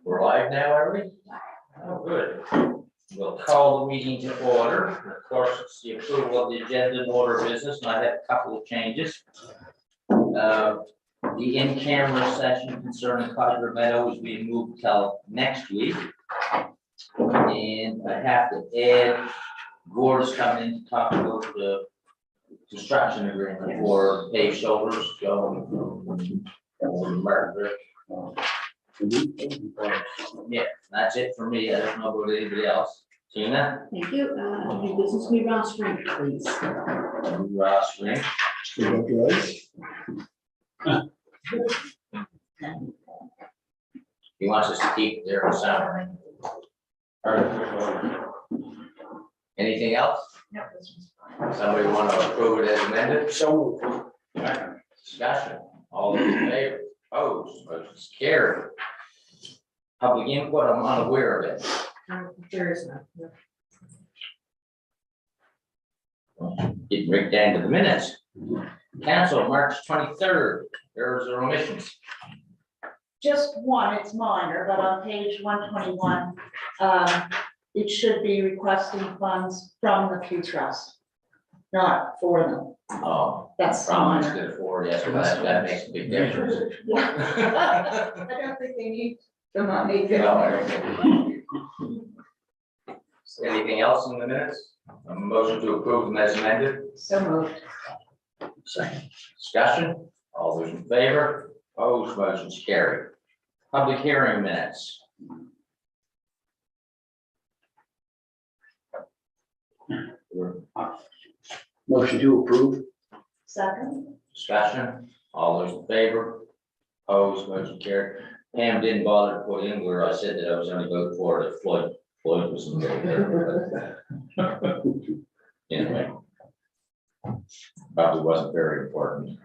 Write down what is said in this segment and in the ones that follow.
We're live now, are we? Oh, good. We'll call the meeting to order. Of course, it's the approval of the agenda and order of business, and I have a couple of changes. The in-camera session concerning Codger Meadow is being moved till next week. And I have to add, Gord's coming in to talk about the construction agreement for paved shoulders going from Margaret. Yeah, that's it for me. I don't know about anybody else. Tina? Thank you. New business, new roster, please. Ross Ring. He wants us to keep it there in summer. Anything else? No, this one's fine. Somebody want to approve it as amended? So. Discussion. All those in favor? Opposed? Motion's carried. Public input, I'm unaware of it. There is none. Getting right down to the minutes. Council, March 23rd, errors or omissions. Just one, it's minor, but on page 121, it should be requesting funds from the Pew Trust, not for them. Oh, That's from minor. instead of four, yes, well, that makes a big difference. I don't think they need the money. No, I don't think. Anything else in the minutes? A motion to approve them as amended? So moved. Second. Discussion, all those in favor, opposed, motion's carried. Public hearing minutes. Motion to approve. Second. Discussion, all those in favor, opposed, motion carried. Pam didn't bother to put in where I said that I was only voting for it, Floyd was in there. Anyway. Probably wasn't very important.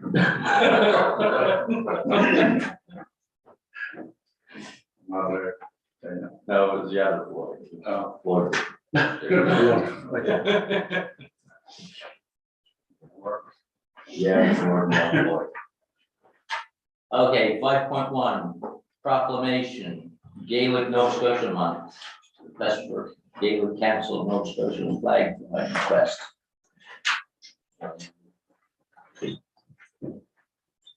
No, it was the other Floyd. Floyd. Yeah, it's more than one Floyd. Okay, 5.1, proclamation, Gaelic Nova Scotia Month. Request for Gaelic Council of Nova Scotia flag request.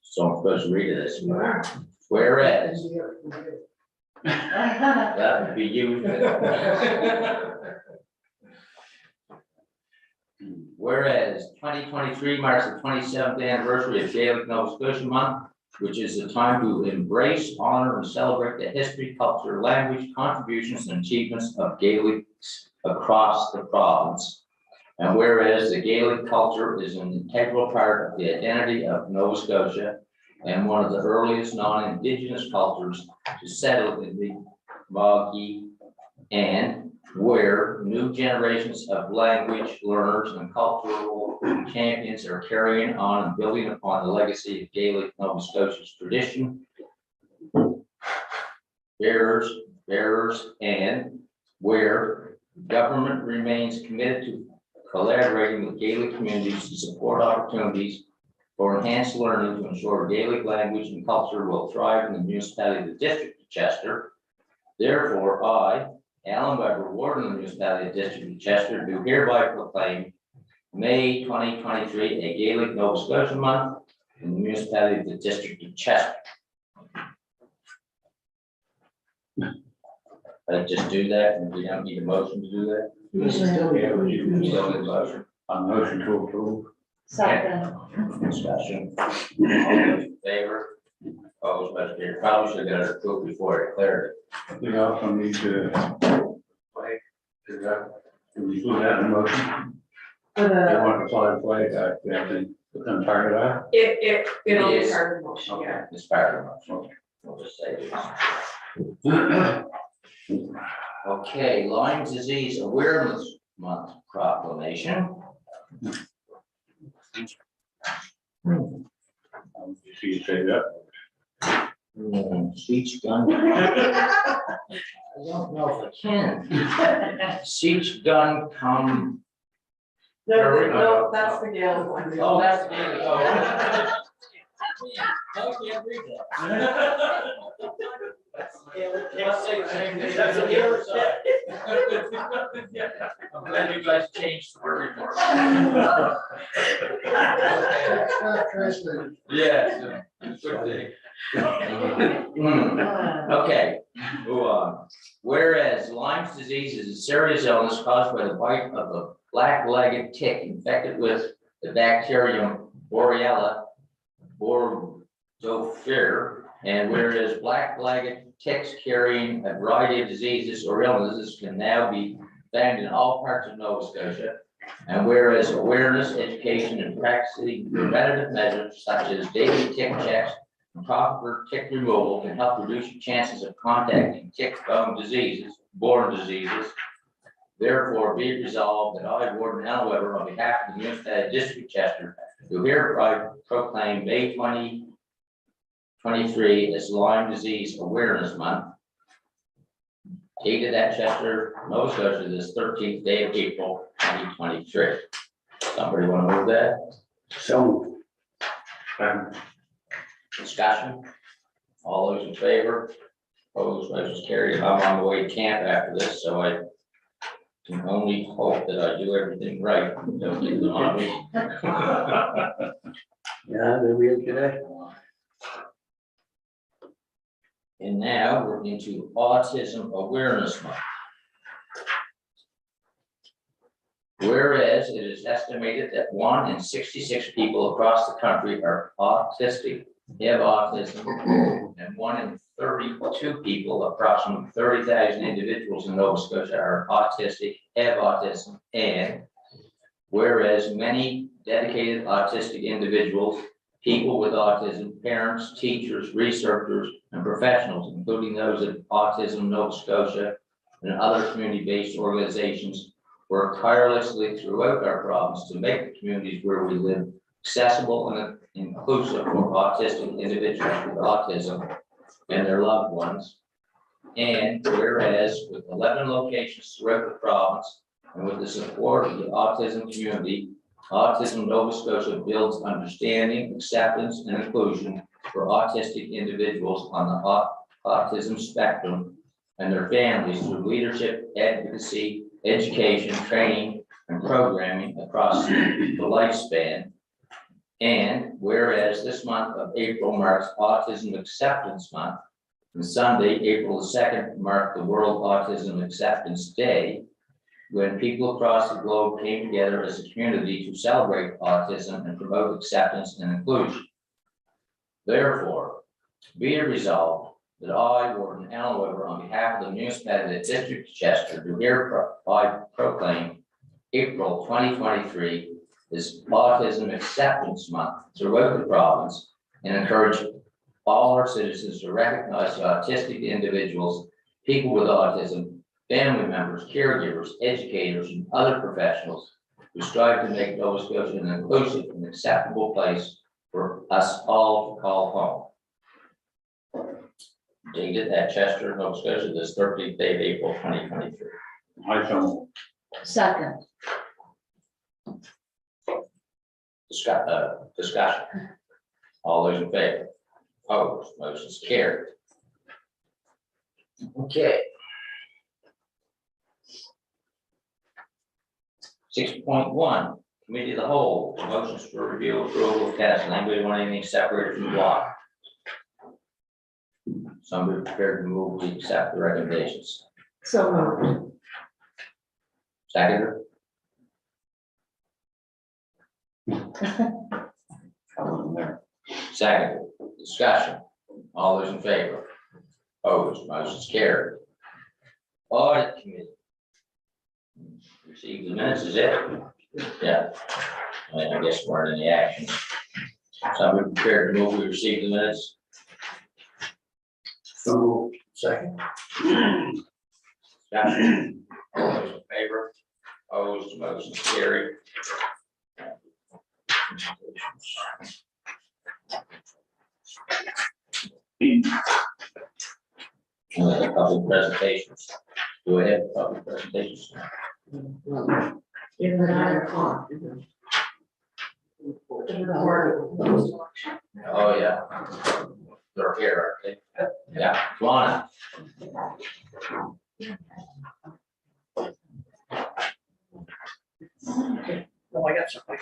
So I'm supposed to read this. Whereas. That would be you. Whereas 2023 marks the 27th anniversary of Gaelic Nova Scotia Month, which is a time to embrace, honor, and celebrate the history, culture, language, contributions, and achievements of Gaelics across the province. And whereas the Gaelic culture is an integral part of the identity of Nova Scotia and one of the earliest non-Indigenous cultures to settle in the Mogi, and where new generations of language learners and cultural champions are carrying on and building upon the legacy of Gaelic Nova Scotia's tradition, bearers, and where government remains committed to collaborating with Gaelic communities to support opportunities for enhanced learning to ensure Gaelic language and culture will thrive in the municipality of the District of Chester. Therefore, I, Alan Weber, Warden of the Municipality of the District of Chester, do hereby proclaim May 2023 a Gaelic Nova Scotia Month in the Municipality of the District of Chester. I just do that, and we don't need a motion to do that? You don't need a motion. A motion to approve. Second. Discussion. All those in favor? Opposed, motion carried. Probably should have got it approved before I declared it. We also need to. Flag, is that, can we put that in motion? For You the, want to fly the flag, we have to put them part of that? it'll be Yes. part of the motion, yeah. Okay, it's part of the motion. We'll just say this. Okay, Lyme Disease Awareness Month proclamation. You say that. Speech gun. I don't know if I can. Siege gun come. No, that's the Gaelic one. Oh, that's good. Oh. I can't read that. Let's say the same thing. That's a Gaelic I'm glad you guys changed the word report. Yes, good thing. Okay, move on. Whereas Lyme's disease is a serious illness caused by the bite of a black-legged tick infected with the bacterium Borrelia burgdorferi, and whereas black-legged ticks carrying a variety of diseases or illnesses can now be found in all parts of Nova Scotia, and whereas awareness, education, and practicing preventative measures such as daily tick checks and proper tick removal can help reduce your chances of contacting tick-borne diseases. Therefore, be it resolved that I, Warden Alan Weber, on behalf of the Municipality District of Chester, do hereby proclaim May 2023 as Lyme Disease Awareness Month. Dated at Chester, Nova Scotia, this 13th day of April, 2023. Somebody want to move that? So. Discussion? All those in favor? Opposed, motion carried. I'm on the way to camp after this, so I can only hope that I do everything right. Don't get them on me. Yeah, there we are today. And now we're into Autism Awareness Month. Whereas it is estimated that 1 in 66 people across the country are autistic, have autism, and 1 in 32 people, approximately 30,000 individuals in Nova Scotia are autistic, have autism, and whereas many dedicated autistic individuals, people with autism, parents, teachers, researchers, and professionals, including those at Autism Nova Scotia and other community-based organizations, work tirelessly throughout our province to make the communities where we live accessible and inclusive for autistic individuals with autism and their loved ones. And whereas with 11 locations throughout the province and with the support of the autism community, Autism Nova Scotia builds understanding, acceptance, and inclusion for autistic individuals on the autism spectrum and their families through leadership, advocacy, education, training, and programming across the lifespan. And whereas this month of April marks Autism Acceptance Month, and Sunday, April the 2nd, marked the World Autism Acceptance Day, when people across the globe came together as a community to celebrate autism and promote acceptance and inclusion. Therefore, be it resolved that I, Warden Alan Weber, on behalf of the Municipality District of Chester, do hereby proclaim April 2023 as Autism Acceptance Month throughout the province and encourage all our citizens to recognize the autistic individuals, people with autism, family members, caregivers, educators, and other professionals who strive to make Nova Scotia an inclusive and acceptable place for us all to call home. Dated at Chester, Nova Scotia, this 13th day of April, 2023. I so. Second. Discussion. All those in favor? Opposed, motion's carried. Okay. 6.1, Committee of the Whole, motions for review, approval of council. Anybody want anything separated from the block? Somebody prepared to move, we accept the recommendations. So moved. Seconder? Second, discussion. All those in favor? Opposed, motion's carried. Audit Committee. Receive the minutes, is it? Yeah. I guess we're in the action. Somebody prepared to move, we receive the minutes. So, second. Discussion. All those in favor? Opposed, motion's carried. Public presentations. Do I have public presentations? In the 9 o'clock. Oh, yeah. They're here, aren't they? Yeah, come on. Oh, I got something.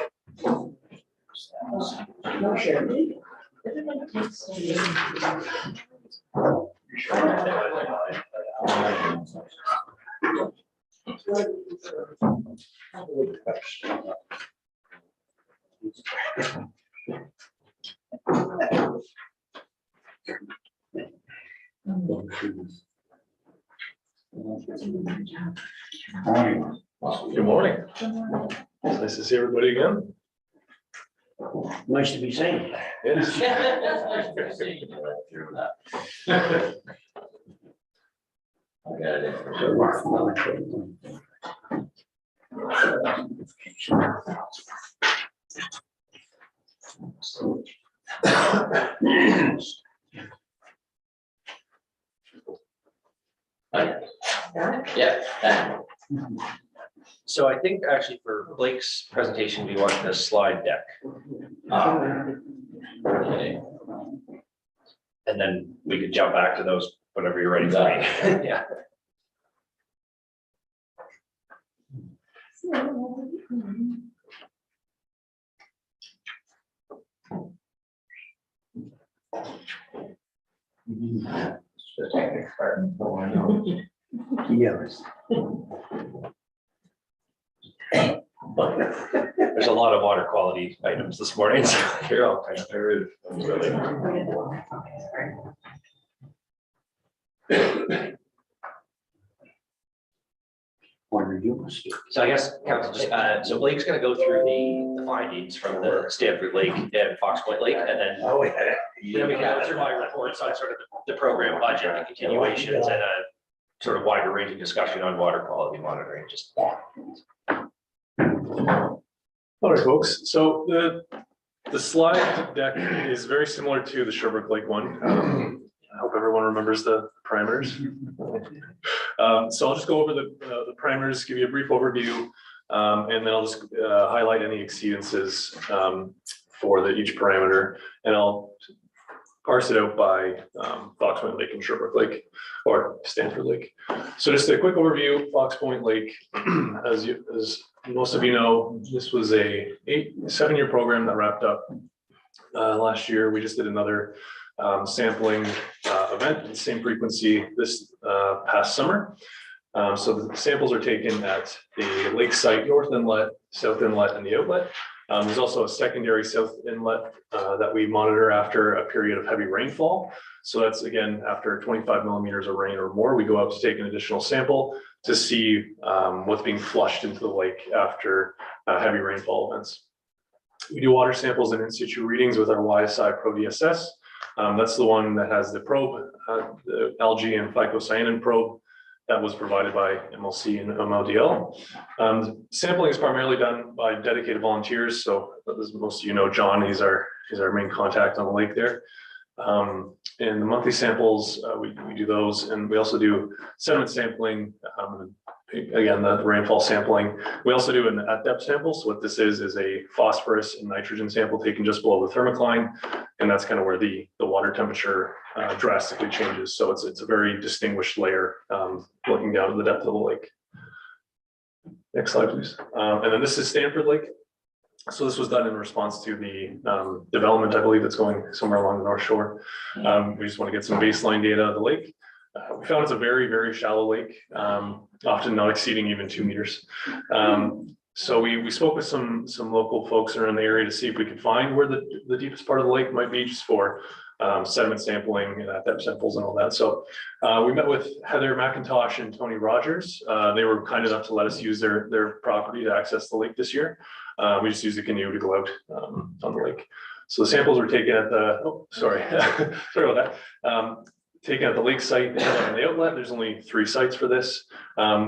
Good morning. Nice to see everybody again. Nice to be seen. Yes. I got it. Yeah. So I think actually for Blake's presentation, we want the slide deck, Okay. and then we could jump back to those whenever you're ready for me. Yeah. Yes. There's a lot of water quality items this morning, so you're all kind of really. What are you? So I guess, council, just, so Blake's gonna go through the findings from the Stanford Lake and Fox Point Lake, and then Oh, yeah. then we can go through my reports on sort of the program budget, the continuations, and a sort of wider ranging discussion on water quality monitoring, just. All right, folks. So the slide deck is very similar to the Sherbrooke Lake one. I hope everyone remembers the parameters. So I'll just go over the parameters, give you a brief overview, and then I'll just highlight any exceedances for each parameter, and I'll parse it out by Fox Point Lake and Sherbrooke Lake, or Stanford Lake. So just a quick overview, Fox Point Lake, as most of you know, this was a 7-year program that wrapped up last year. We just did another sampling event at the same frequency this past summer. So the samples are taken at the lake site, north inlet, south inlet, and the outlet. There's also a secondary south inlet that we monitor after a period of heavy rainfall. So that's again, after 25 millimeters of rain or more, we go out to take an additional sample to see what's being flushed into the lake after heavy rainfall events. We do water samples and in situ readings with our YSI Pro DSS. That's the one that has the probe, the algae and phycocyanin probe that was provided by MLC and MLDL. Sampling is primarily done by dedicated volunteers. So as most of you know, John, he's our main contact on the lake there. And the monthly samples, we do those, and we also do sediment sampling, again, the rainfall sampling. We also do an at-depth sample. So what this is a phosphorus and nitrogen sample taken just below the thermocline, and that's kind of where the water temperature drastically changes. So it's a very distinguished layer looking down to the depth of the lake. Next slide, please. And then this is Stanford Lake. So this was done in response to the development, I believe, that's going somewhere along the North Shore. We just want to get some baseline data of the lake. We found it's a very, very shallow lake, often not exceeding even 2 meters. So we spoke with some local folks around the area to see if we could find where the deepest part of the lake might be, just for sediment sampling and at-depth samples and all that. So we met with Heather McIntosh and Tony Rogers. They were kind enough to let us use their property to access the lake this year. We just used a canoe to go out on the lake. So the samples were taken at the, sorry about that. Taken at the lake site and the outlet. There's only 3 sites for this.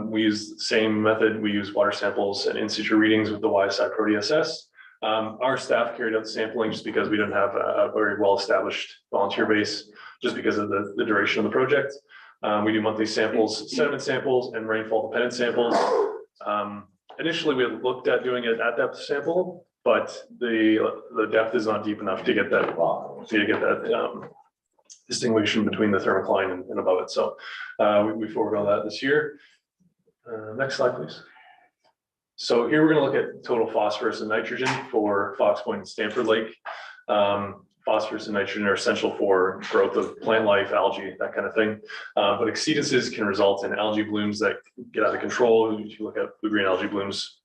We use the same method. We use water samples and in situ readings with the YSI Pro DSS. Our staff carried out the sampling just because we didn't have a very well-established volunteer base, just because of the duration of the project. We do monthly samples, sediment samples, and rainfall dependent samples. Initially, we had looked at doing an at-depth sample, but the depth is not deep enough to get that, distinction between the thermocline and above it. So we forward all that this year. Next slide, please. So here we're going to look at total phosphorus and nitrogen for Fox Point and Stanford Lake. Phosphorus and nitrogen are essential for growth of plant life, algae, that kind of thing. But exceedances can result in algae blooms that get out of control. If you look at blue-green algae blooms,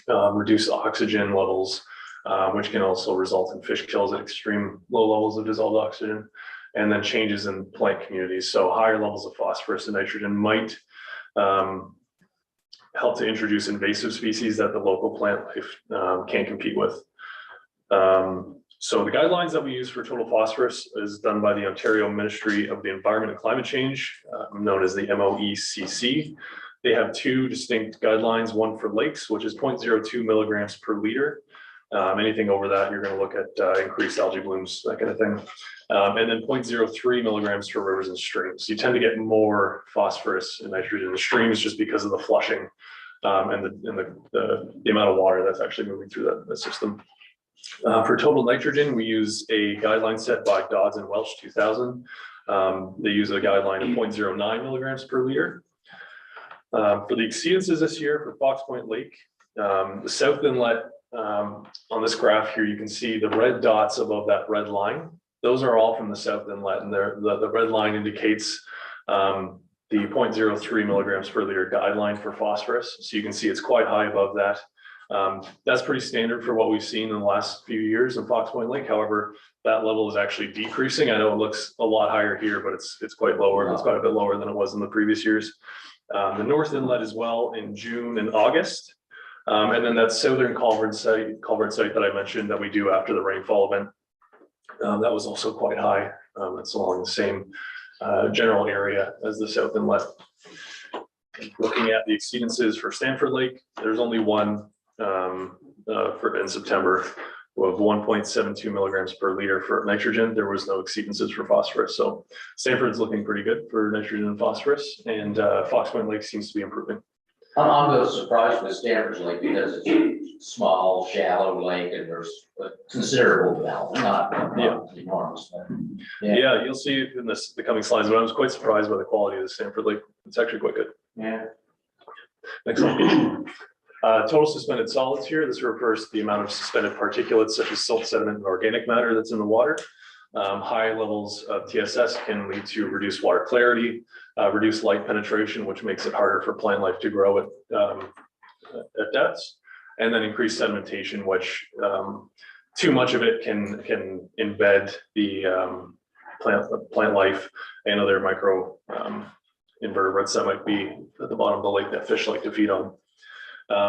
reduce oxygen levels, which can also result in fish kills at extreme low levels of dissolved oxygen, and then changes in plant communities. So higher levels of phosphorus and nitrogen might help to introduce invasive species that the local plant life can't compete with. So the guidelines that we use for total phosphorus is done by the Ontario Ministry of the Environment and Climate Change, known as the MOECC. They have two distinct guidelines, one for lakes, which is 0.02 milligrams per liter. Anything over that, you're going to look at increased algae blooms, that kind of thing. And then 0.03 milligrams for rivers and streams. You tend to get more phosphorus and nitrogen in the streams just because of the flushing and the amount of water that's actually moving through that system. For total nitrogen, we use a guideline set by Dodds and Welch 2000. They use a guideline of 0.09 milligrams per liter. For the exceedances this year for Fox Point Lake, the south inlet, on this graph here, you can see the red dots above that red line. Those are all from the south inlet, and the red line indicates the 0.03 milligrams per liter guideline for phosphorus. So you can see it's quite high above that. That's pretty standard for what we've seen in the last few years in Fox Point Lake. However, that level is actually decreasing. I know it looks a lot higher here, but it's quite lower. It's quite a bit lower than it was in the previous years. The north inlet as well in June and August. And then that southern culvert site that I mentioned that we do after the rainfall event, that was also quite high. It's along the same general area as the south inlet. Looking at the exceedances for Stanford Lake, there's only one in September of 1.72 milligrams per liter for nitrogen. There was no exceedances for phosphorus. So Stanford's looking pretty good for nitrogen and phosphorus, and Fox Point Lake seems to be improving. I'm a little surprised with Stanford's Lake because it's a small, shallow lake and there's a considerable depth, not enormous. But Yeah, you'll see in the coming slides, but I was quite surprised by the quality of the Stanford Lake. It's actually quite good. yeah. Next one. Total suspended solids here. This refers to the amount of suspended particulates such as silt, sediment, and organic matter that's in the water. High levels of TSS can lead to reduced water clarity, reduced light penetration, which makes it harder for plant life to grow at depths, and then increased sedimentation, which too much of it can embed the plant life and other micro invertebrates that might be at the bottom of the lake that fish like to feed on.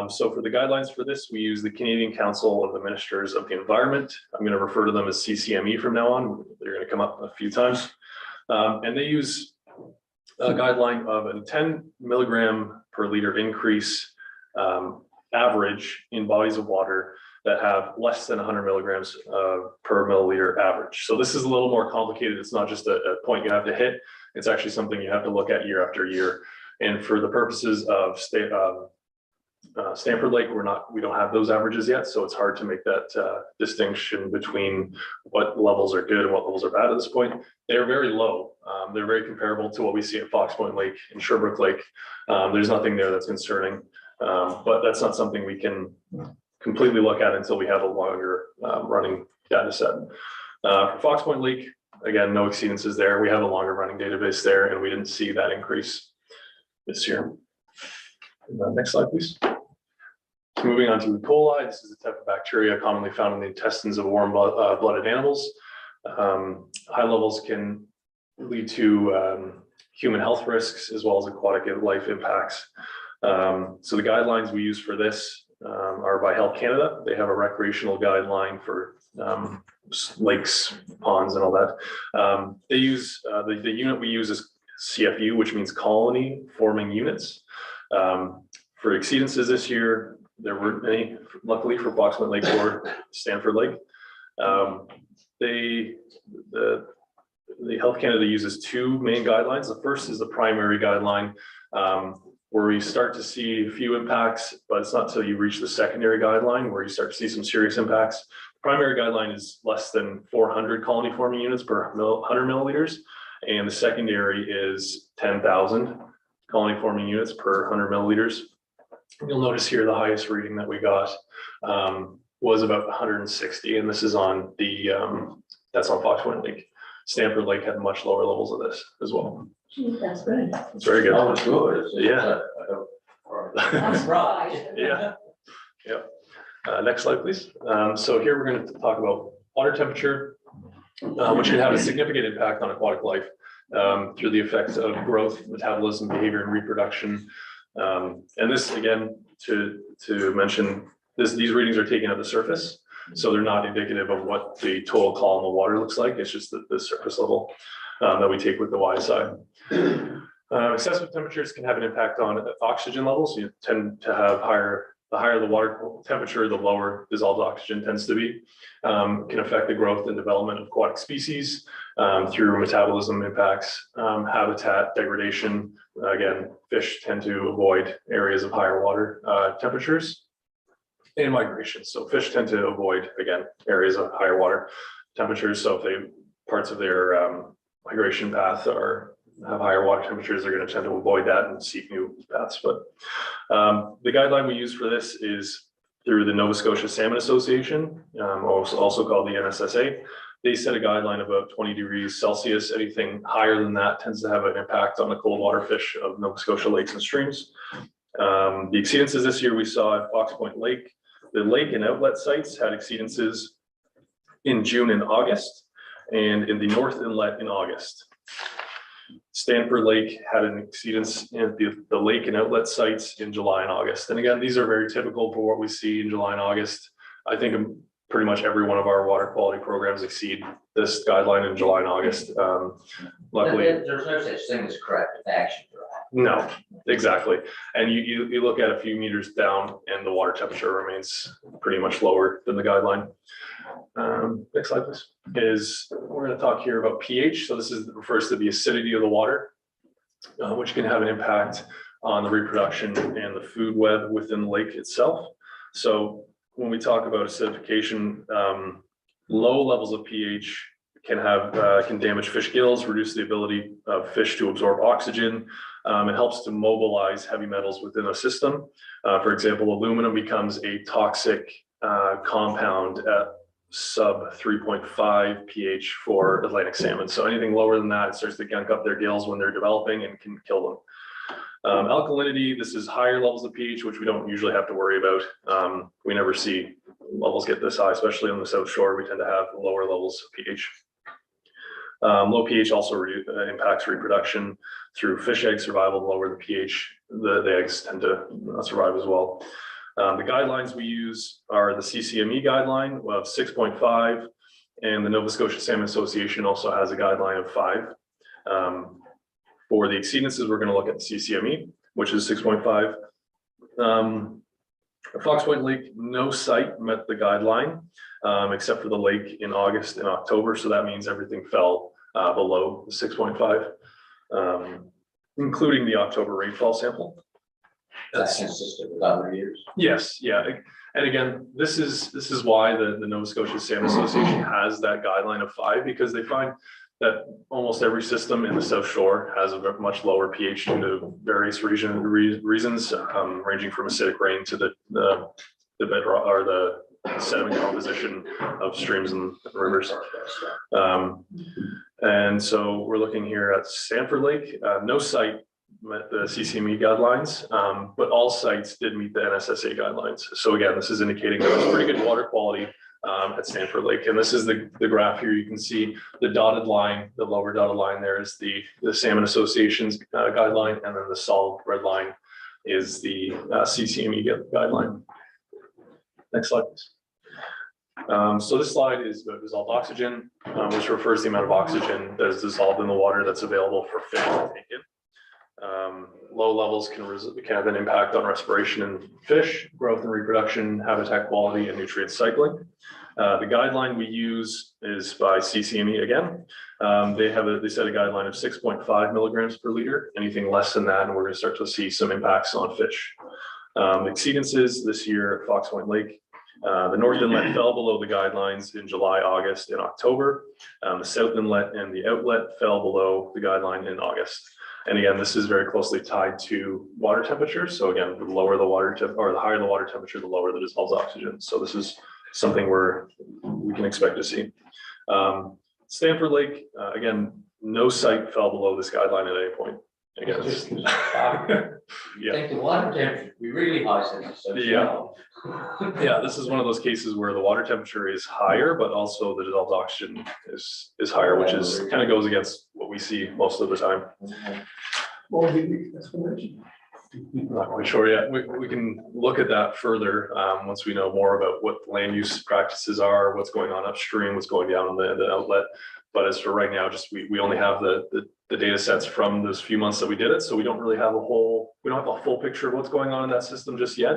So for the guidelines for this, we use the Canadian Council of the Ministers of the Environment. I'm going to refer to them as CCME from now on. They're going to come up a few times. And they use a guideline of a 10 milligram per liter increase average in bodies of water that have less than 100 milligrams per milliliter average. So this is a little more complicated. It's not just a point you have to hit. It's actually something you have to look at year after year. And for the purposes of Stanford Lake, we don't have those averages yet, so it's hard to make that distinction between what levels are good and what levels are bad at this point. They're very low. They're very comparable to what we see at Fox Point Lake and Sherbrooke Lake. There's nothing there that's concerning, but that's not something we can completely look at until we have a longer running data set. For Fox Point Lake, again, no exceedances there. We have a longer running database there, and we didn't see that increase this year. Next slide, please. Moving on to E. coli, this is a type of bacteria commonly found in the intestines of warm-blooded animals. High levels can lead to human health risks as well as aquatic life impacts. So the guidelines we use for this are by Health Canada. They have a recreational guideline for lakes, ponds, and all that. They use the unit we use is CFU, which means colony forming units. For exceedances this year, there weren't any, luckily for Fox Point Lake or Stanford Lake. The Health Canada uses two main guidelines. The first is the primary guideline, where we start to see a few impacts, but it's not until you reach the secondary guideline where you start to see some serious impacts. Primary guideline is less than 400 colony forming units per 100 milliliters, and the secondary is 10,000 colony forming units per 100 milliliters. You'll notice here the highest reading that we got was about 160, and this is on the that's on Fox Point Lake. Stanford Lake had much lower levels of this as well. Gee, that's good. It's very good. Oh, it's good. Yeah. I'm surprised. Yeah. Yep. Next slide, please. So here we're going to talk about water temperature, which can have a significant impact on aquatic life through the effects of growth, metabolism, behavior, and reproduction. And this, again, to mention, these readings are taken at the surface, so they're not indicative of what the total column of water looks like. It's just the surface level that we take with the Y side. Excessive temperatures can have an impact on oxygen levels. You tend to have the higher the water temperature, the lower dissolved oxygen tends to be. Can affect the growth and development of aquatic species through metabolism impacts, habitat degradation. Again, fish tend to avoid areas of higher water temperatures, and migration. So fish tend to avoid, again, areas of higher water temperatures. So if parts of their migration path have higher water temperatures, they're going to tend to avoid that and seek new paths. But the guideline we use for this is through the Nova Scotia Salmon Association, also called the NSSA. They set a guideline of about 20 degrees Celsius. Anything higher than that tends to have an impact on the cold water fish of Nova Scotia lakes and streams. The exceedances this year we saw at Fox Point Lake. The lake and outlet sites had exceedances in June and August, and in the North Inlet in August. Stanford Lake had an exceedance in the lake and outlet sites in July and August. And again, these are very typical for what we see in July and August. I think pretty much every one of our water quality programs exceed this guideline in July and August. Luckily, There's no such thing as corrective action for that. no, exactly. And you look at a few meters down and the water temperature remains pretty much lower than the guideline. Next slide, please. We're going to talk here about pH. So this refers to the acidity of the water, which can have an impact on the reproduction and the food web within the lake itself. So when we talk about acidification, low levels of pH can damage fish gills, reduce the ability of fish to absorb oxygen. It helps to mobilize heavy metals within a system. For example, aluminum becomes a toxic compound at sub 3.5 pH for Atlantic salmon. So anything lower than that, it starts to gunk up their gills when they're developing and can kill them. Alkalinity, this is higher levels of pH, which we don't usually have to worry about. We never see levels get this high, especially on the South Shore. We tend to have lower levels of pH. Low pH also impacts reproduction through fish egg survival. The lower the pH, the eggs tend to survive as well. The guidelines we use are the CCME guideline of 6.5, and the Nova Scotia Salmon Association also has a guideline of 5. For the exceedances, we're going to look at the CCME, which is 6.5. Fox Point Lake, no site met the guideline, except for the lake in August and October. So that means everything fell below the 6.5, including the October rainfall sample. That's consistent with other years. Yes, yeah. And again, this is why the Nova Scotia Salmon Association has that guideline of 5, because they find that almost every system in the South Shore has a much lower pH due to various reasons, ranging from acidic rain to the bedrock or the sediment composition of streams and rivers. And so we're looking here at Stanford Lake. No site met the CCME guidelines, but all sites did meet the NSSA guidelines. So again, this is indicating there was pretty good water quality at Stanford Lake. And this is the graph here. You can see the dotted line, the lower dotted line there is the Salmon Association's guideline, and then the solid red line is the CCME guideline. Next slide, please. So this slide is about dissolved oxygen, which refers to the amount of oxygen that is dissolved in the water that's available for fish to take in. Low levels can have an impact on respiration in fish, growth and reproduction, habitat quality, and nutrient cycling. The guideline we use is by CCME again. They set a guideline of 6.5 milligrams per liter. Anything less than that, and we're going to start to see some impacts on fish. Exceedances this year at Fox Point Lake. The North Inlet fell below the guidelines in July, August, and October. The South Inlet and the outlet fell below the guideline in August. And again, this is very closely tied to water temperature. So again, the lower the water or the higher the water temperature, the lower the dissolved oxygen. So this is something we can expect to see. Stanford Lake, again, no site fell below this guideline at any point. Again, yeah. Think the water temperature be really high since it's so shallow. Yeah, this is one of those cases where the water temperature is higher, but also the dissolved oxygen is higher, which is kind of goes against what we see most of the time. Well, the explanation. Not quite sure yet. We can look at that further once we know more about what land use practices are, what's going on upstream, what's going down in the outlet. But as for right now, just we only have the data sets from those few months that we did it, so we don't really have we don't have a full picture of what's going on in that system just yet.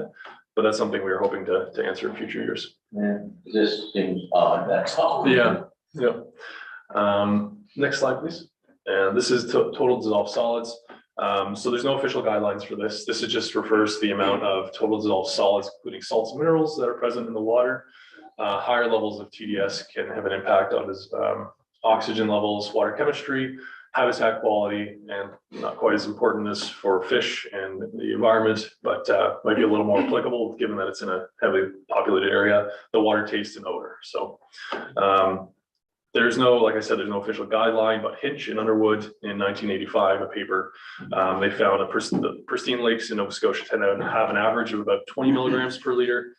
But that's something we are hoping to answer in future years. Yeah, this seems odd, that's all. Yeah. Next slide, please. And this is total dissolved solids. So there's no official guidelines for this. This is just refers to the amount of total dissolved solids, including salts and minerals that are present in the water. Higher levels of TDS can have an impact on oxygen levels, water chemistry, habitat quality, and not quite as important as for fish and the environment, but might be a little more applicable given that it's in a heavily populated area, the water taste and odor. So there's no, like I said, there's no official guideline, but Hinch and Underwood in 1985, a paper, they found the pristine lakes in Nova Scotia tend to have an average of about 20 milligrams per liter.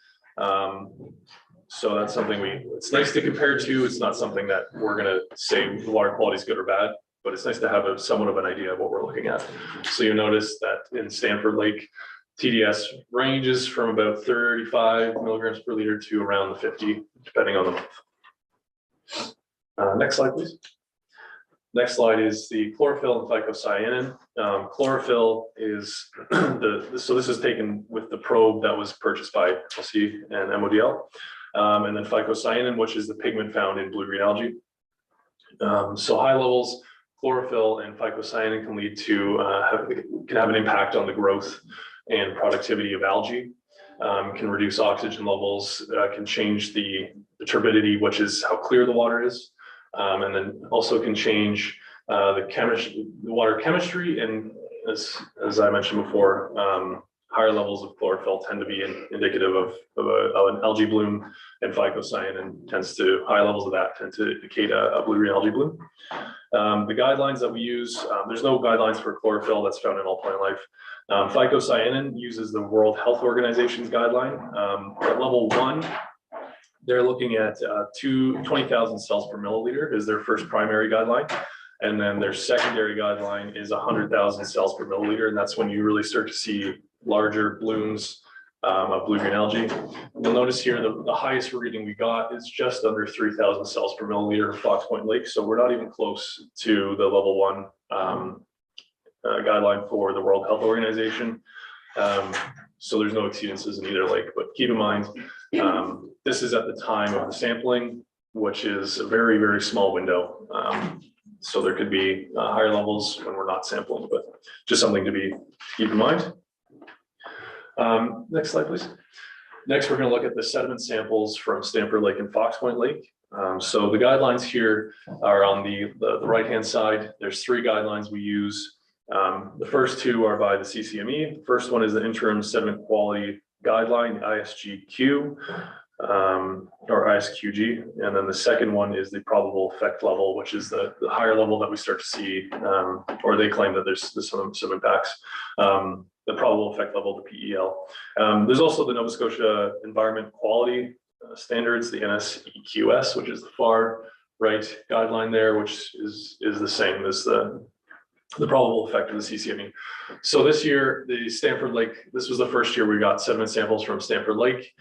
So that's something it's nice to compare to. It's not something that we're gonna say the water quality is good or bad, but it's nice to have somewhat of an idea of what we're looking at. So you notice that in Stanford Lake, TDS ranges from about 35 milligrams per liter to around the 50, depending on the month. Next slide, please. Next slide is the chlorophyll and phycocyanin. Chlorophyll is so this is taken with the probe that was purchased by LC and MODL. And then phycocyanin, which is the pigment found in blue-green algae. So high levels chlorophyll and phycocyanin can lead to can have an impact on the growth and productivity of algae. Can reduce oxygen levels, can change the turbidity, which is how clear the water is, and then also can change the water chemistry. And as I mentioned before, higher levels of chlorophyll tend to be indicative of an algae bloom, and phycocyanin high levels of that tend to indicate a blue-green algae bloom. The guidelines that we use, there's no guidelines for chlorophyll that's found in all plant life. Phycocyanin uses the World Health Organization's guideline. At level 1, they're looking at 20,000 cells per milliliter is their first primary guideline. And then their secondary guideline is 100,000 cells per milliliter. And that's when you really start to see larger blooms of blue-green algae. You'll notice here the highest reading we got is just under 3,000 cells per milliliter of Fox Point Lake. So we're not even close to the level 1 guideline for the World Health Organization. So there's no exceedances in either lake, but keep in mind, this is at the time of the sampling, which is a very, very small window. So there could be higher levels when we're not sampling, but just something to keep in mind. Next slide, please. Next, we're going to look at the sediment samples from Stanford Lake and Fox Point Lake. So the guidelines here are on the right-hand side. There's 3 guidelines we use. The first 2 are by the CCME. The first one is the Interim Sediment Quality Guideline, ISGQ, or ISQG. And then the second one is the probable effect level, which is the higher level that we start to see, or they claim that there's some impacts. The probable effect level, the PEL. There's also the Nova Scotia Environment Quality Standards, the NSEQS, which is the far right guideline there, which is the same as the probable effect of the CCME. So this year, the Stanford Lake, this was the first year we got sediment samples from Stanford Lake.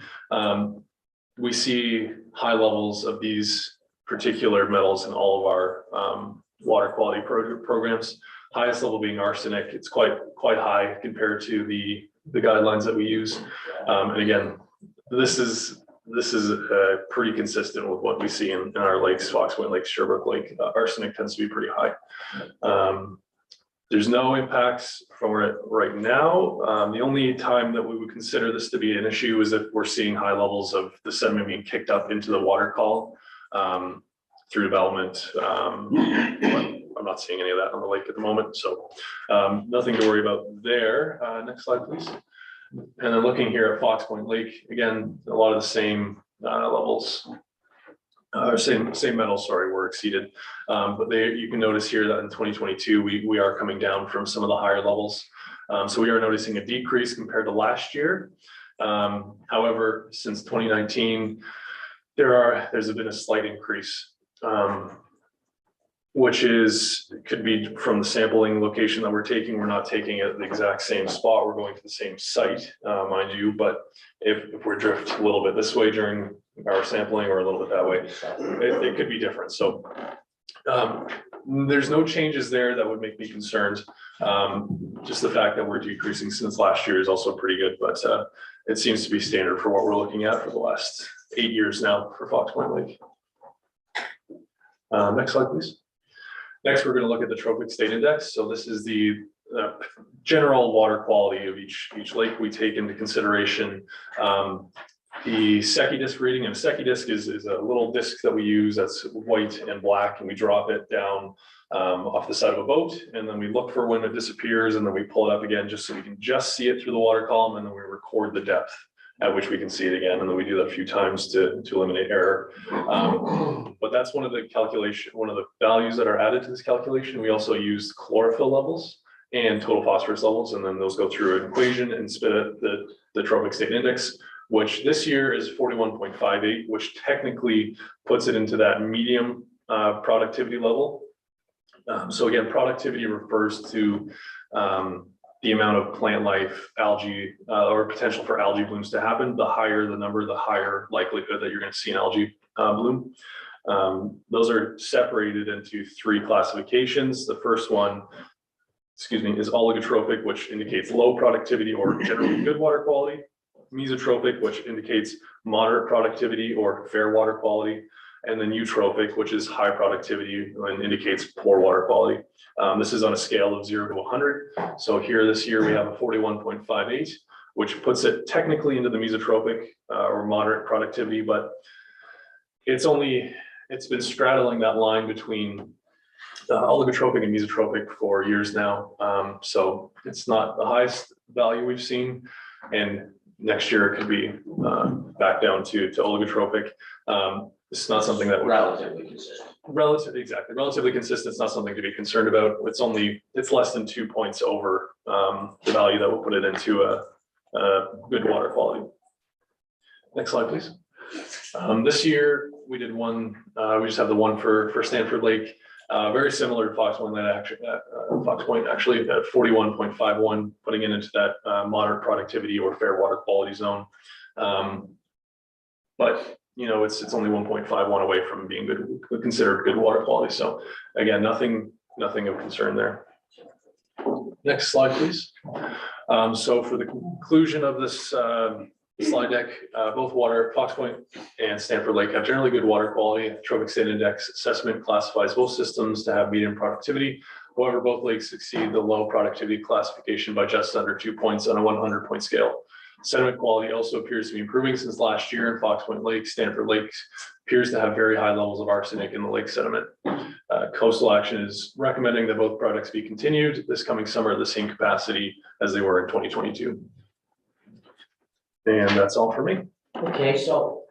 We see high levels of these particular metals in all of our water quality programs. Highest level being arsenic. It's quite high compared to the guidelines that we use. And again, this is this is pretty consistent with what we see in our lakes, Fox Point Lake, Sherbrooke Lake. Arsenic tends to be pretty high. There's no impacts for it right now. The only time that we would consider this to be an issue is if we're seeing high levels of the sediment being kicked up into the water column through development. But I'm not seeing any of that on the lake at the moment, so nothing to worry about there. Next slide, please. And then looking here at Fox Point Lake, again, a lot of the same levels. Same metals, sorry, were exceeded. But you can notice here that in 2022, we are coming down from some of the higher levels. So we are noticing a decrease compared to last year. However, since 2019, there's been a slight increase, which could be from the sampling location that we're taking. We're not taking it at the exact same spot. We're going to the same site, mind you, but if we drift a little bit this way during our sampling or a little bit that way, it could be different. So there's no changes there that would make me concerned. Just the fact that we're decreasing since last year is also pretty good, but it seems to be standard for what we're looking at for the last 8 years now for Fox Point Lake. Next slide, please. Next, we're going to look at the Trophic State Index. So this is the general water quality of each lake. We take into consideration the Secchi disc reading, and a Secchi disc is a little disc that we use that's white and black, and we drop it down off the side of a boat, and then we look for when it disappears, and then we pull it up again just so we can just see it through the water column, and then we record the depth at which we can see it again, and then we do that a few times to eliminate error. But that's one of the values that are added to this calculation. We also use chlorophyll levels and total phosphorus levels, and then those go through an equation and spit out the Trophic State Index, which this year is 41.58, which technically puts it into that medium productivity level. So again, productivity refers to the amount of plant life, algae, or potential for algae blooms to happen. The higher the number, the higher likelihood that you're going to see an algae bloom. Those are separated into 3 classifications. The first one, is oligotrophic, which indicates low productivity or generally good water quality. Mesotrophic, which indicates moderate productivity or fair water quality. And then eutrophic, which is high productivity and indicates poor water quality. This is on a scale of 0 to 100. So here this year we have a 41.58, which puts it technically into the mesotropic or moderate productivity, but it's been straddling that line between oligotropic and mesotropic for years now. So it's not the highest value we've seen, and next year it could be back down to oligotropic. It's not something that Relatively consistent. Relatively consistent. It's not something to be concerned about. It's less than 2 points over the value that will put it into a good water quality. Next slide, please. This year we did one. We just have the one for Stanford Lake. Very similar to Fox Point, actually at 41.51, putting it into that moderate productivity or fair water quality zone. But it's only 1.51 away from being considered good water quality. So again, nothing of concern there. Next slide, please. So for the conclusion of this slide deck, both Fox Point and Stanford Lake have generally good water quality. The Trophic State Index assessment classifies both systems to have medium productivity. However, both lakes exceed the low productivity classification by just under 2 points on a 100-point scale. Sediment quality also appears to be improving since last year in Fox Point Lake. Stanford Lake appears to have very high levels of arsenic in the lake sediment. Coastal Action is recommending that both projects be continued this coming summer at the same capacity as they were in 2022. And that's all for me. Okay, so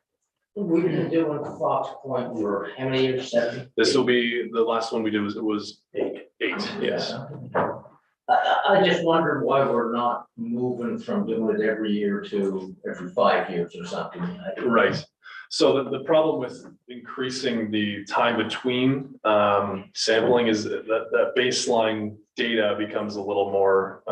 we've been doing Fox Point for how many years? 7? This will be the last one we did was 8. Yes. I just wondered why we're not moving from doing it every year to every 5 years or something. Right. So the problem with increasing the time between sampling is that baseline data becomes a little more,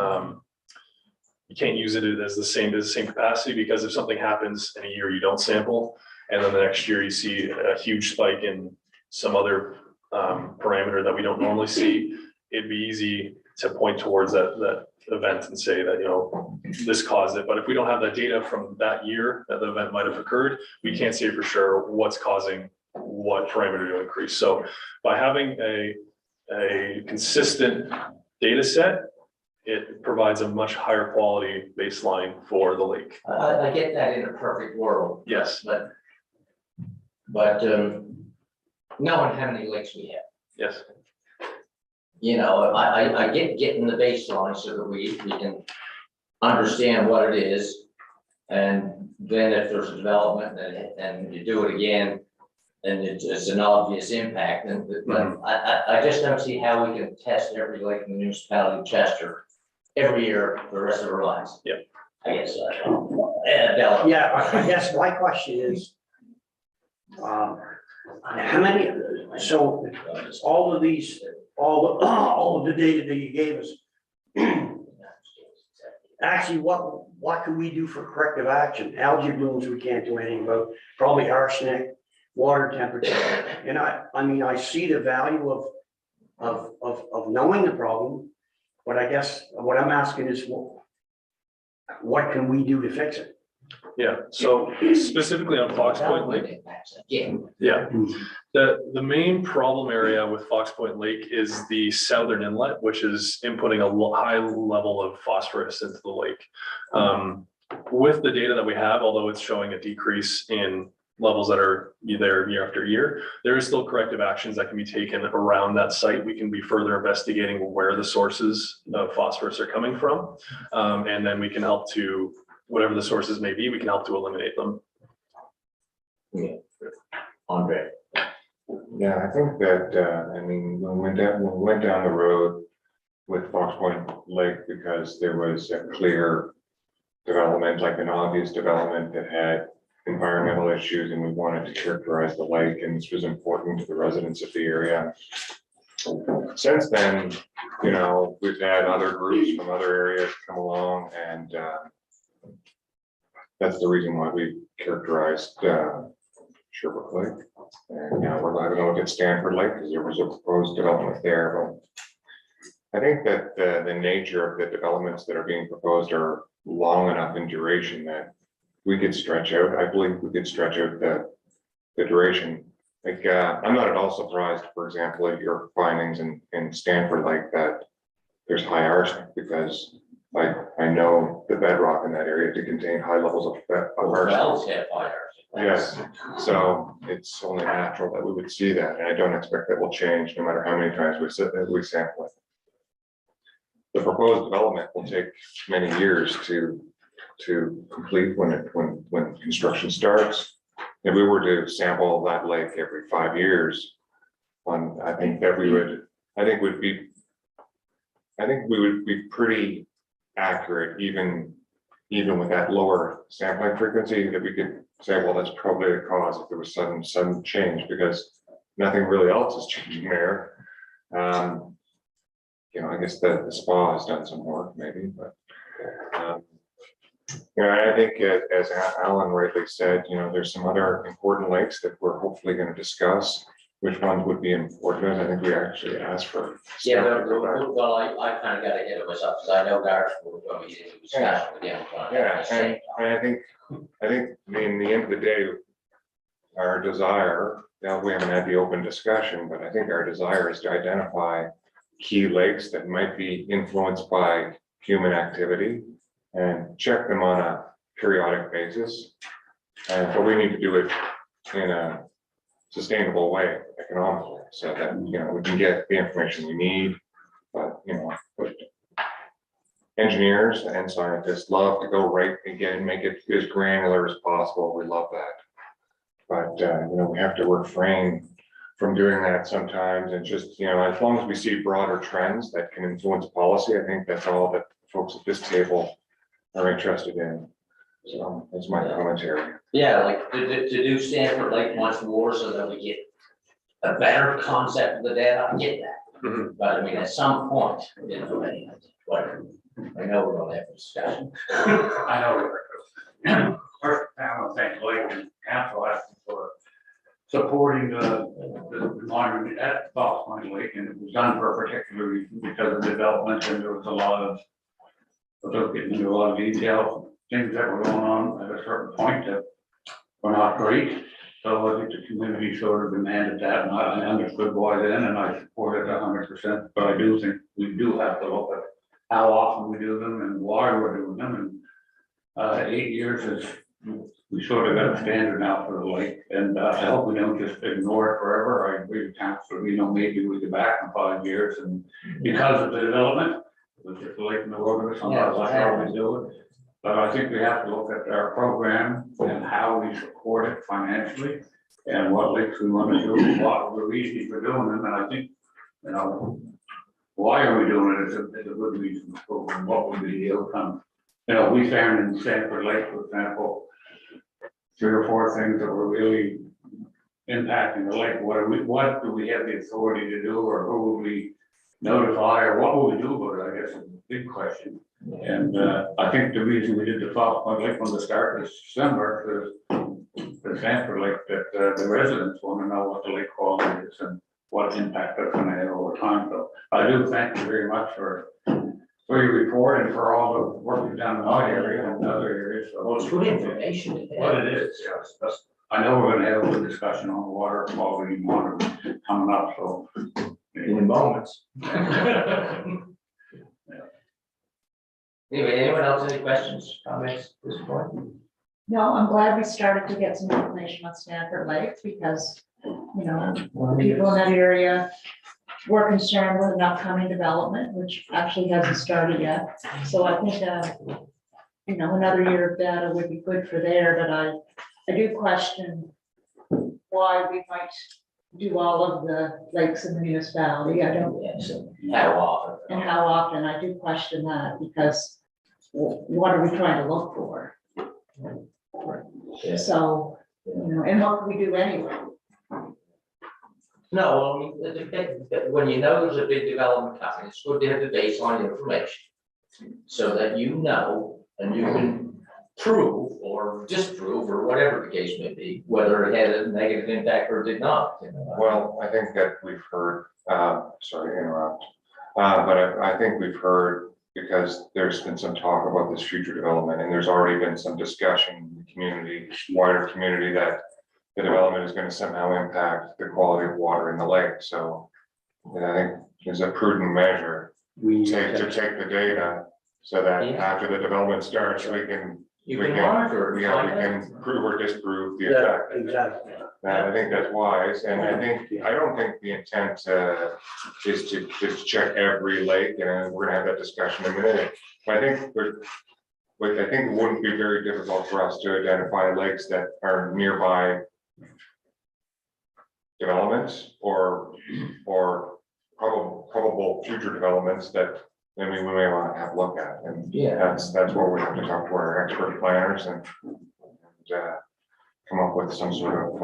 you can't use it as the same capacity, because if something happens in a year you don't sample, and then the next year you see a huge spike in some other parameter that we don't normally see, it'd be easy point towards that event and say that, you know, this caused it. But if we don't have that data from that year that the event might have occurred, we can't say for sure what's causing what parameter to increase. So by having a consistent data set, it provides a much higher quality baseline for the lake. I get that in a perfect world, Yes, but knowing how many lakes we have, yes, you know, I get getting the baseline so that we can understand what it is. And then if there's a development and you do it again, and it's an obvious impact, and but I just don't see how we can test every lake in the municipality of Chester every year for the rest of our lives. Yeah. I guess. Yeah, I guess my question is, how many, so all of these, all of the data that you gave us, actually, what can we do for corrective action? Algae blooms, we can't do anything about, probably arsenic, water temperature. And I mean, I see the value of knowing the problem, but I guess what I'm asking is, what can we do to fix it? yeah. So specifically on Fox Point Lake, yeah, the main problem area with Fox Point Lake is the southern inlet, which is inputting a high level of phosphorus into the lake. With the data that we have, although it's showing a decrease in levels that are there year after year, there is still corrective actions that can be taken around that site. We can be further investigating where the sources of phosphorus are coming from. And then we can help to, whatever the sources may be, we can help to eliminate them. Yeah. Andre. Yeah, I think that, I mean, when we went down the road with Fox Point Lake, because there was a clear development, like an obvious development that had environmental issues, and we wanted to characterize the lake, and this was important to the residents of the area. Since then, you know, we've had other groups from other areas come along, and that's the reason why we characterized Sherbrooke Lake. And now we're not going to look at Stanford Lake because there was a proposed development there. But I think that the nature of the developments that are being proposed are long enough in duration that we could stretch out. I believe we could stretch out the duration. Like, I'm not at all surprised, for example, at your findings in Stanford Lake that there's high arsenic, because I know the bedrock in that area to contain high levels of arsenic. Wells have fire. Yes, so it's only natural that we would see that, and I don't expect that will change no matter how many times we sample it. The proposed development will take many years to complete when construction starts. If we were to sample that lake every 5 years, I think we would be pretty accurate, even with that lower sampling frequency, that we could say, well, that's probably the cause if there was sudden change, because nothing really else is changing there. You know, I guess the spa has done some work maybe, but you know, I think as Alan rightly said, you know, there's some other important lakes that we're hopefully going to discuss. Which ones would be important? I think we actually asked for. Yeah, well, I kind of got ahead of myself because I know Gareth will be in discussion with him. Yeah, and I think in the end of the day, our desire, now we haven't had the open discussion, but I think our desire is to identify key lakes that might be influenced by human activity and check them on a periodic basis. But we need to do it in a sustainable way economically, so that, you know, we can get the information we need. But, you know, engineers and scientists love to go right and make it as granular as possible. We love that. But, you know, we have to refrain from doing that sometimes, and just, you know, as long as we see broader trends that can influence policy, I think that's all that folks at this table are interested in. So that's my commentary. Yeah, like to do Stanford Lake once more so that we get a better concept of the data, I get that. Mhm. But I mean, at some point, you know, I know we're gonna have a discussion. I know. First, I want to thank Blake and council asking for supporting the the monitoring at Fox Point Lake, and it was done for a particular reason because of development, and there was a lot of, without getting into a lot of detail, things that were going on at a certain point that were not great. So I think the community sort of demanded that, and I understood why then, and I support it 100%. But I do think we do have to look at how often we do them and why we're doing them. And 8 years is, we sort of got a standard now for the lake, and I hope we don't just ignore it forever. I agree with Councilor, maybe we go back in 5 years, and because of the development, which is the lake in the wilderness, sometimes that's how we do it. But I think we have to look at our program and how we support it financially, and what lakes we want to do, what the reason for doing them, and I think, why are we doing it is a good reason for what would be the outcome. We found in Sanford Lake, for example, 3 or 4 things that were really impacting the lake. What do we have the authority to do, or who will we notify, or what will we do about it, I guess is a big question. And I think the reason we did the Fox Point Lake from the start this December is the Sanford Lake, that the residents want to know what the lake quality is and what impact that's going to have over time. So I do thank you very much for your report and for all the work you've done in our area and other areas. So Well, it's good information. what it is, yes. I know we're going to have a good discussion on water quality monitoring coming up, so. In moments. Anyway, anyone else, any questions, comments at this point? No, I'm glad we started to get some information on Stanford Lake because, the people in that area were concerned with an upcoming development, which actually hasn't started yet. So I think, another year of data would be good for there, but I do question why we might do all of the lakes in the municipality. I don't, Yeah, so how often? and how often, I do question that because what are we trying to look for? Yeah. So, and what can we do anyway? No, I mean, when you know there's a big development coming, it's good to have the baseline information. So that you know, and you can prove or disprove, or whatever the case may be, whether it had a negative impact or did not. Well, I think that we've heard, sorry to interrupt, but I think we've heard, because there's been some talk about this future development, and there's already been some discussion in the community, wider community, that the development is going to somehow impact the quality of water in the lake. So I think it's a prudent measure to take the data so that after the development starts, we can Monitor it. we can prove or disprove the effect. Exactly. And I think that's wise, and I don't think the intent is to just check every lake, and we're gonna have that discussion in a minute. But I think it wouldn't be very difficult for us to identify lakes that are nearby developments or probable future developments that we may want to have a look at. And that's where we have to talk to our expert planners and come up with some sort of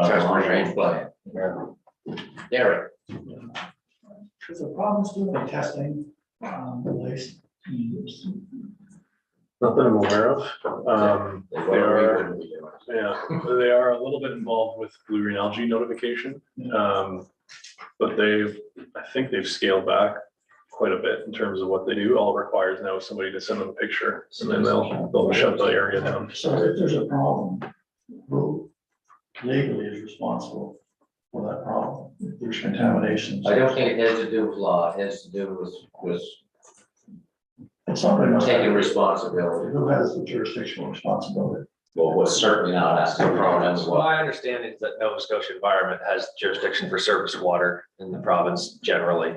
test Long-range plan. Yeah. Derek. Is there problems doing the testing the lakes? Not that I'm aware of. They are a little bit involved with blue-green algae notification. But I think they've scaled back quite a bit in terms of what they do. All it requires now is somebody to send them a picture, and then they'll shut the area down. So if there's a problem, who legally is responsible for that problem? If there's contamination. I don't think it has to do with law, it has to do with It's not really. taking responsibility. Who has the jurisdictional responsibility? Well, was certainly not us, the province. Well, my understanding is that Nova Scotia Environment has jurisdiction for surface water in the province generally.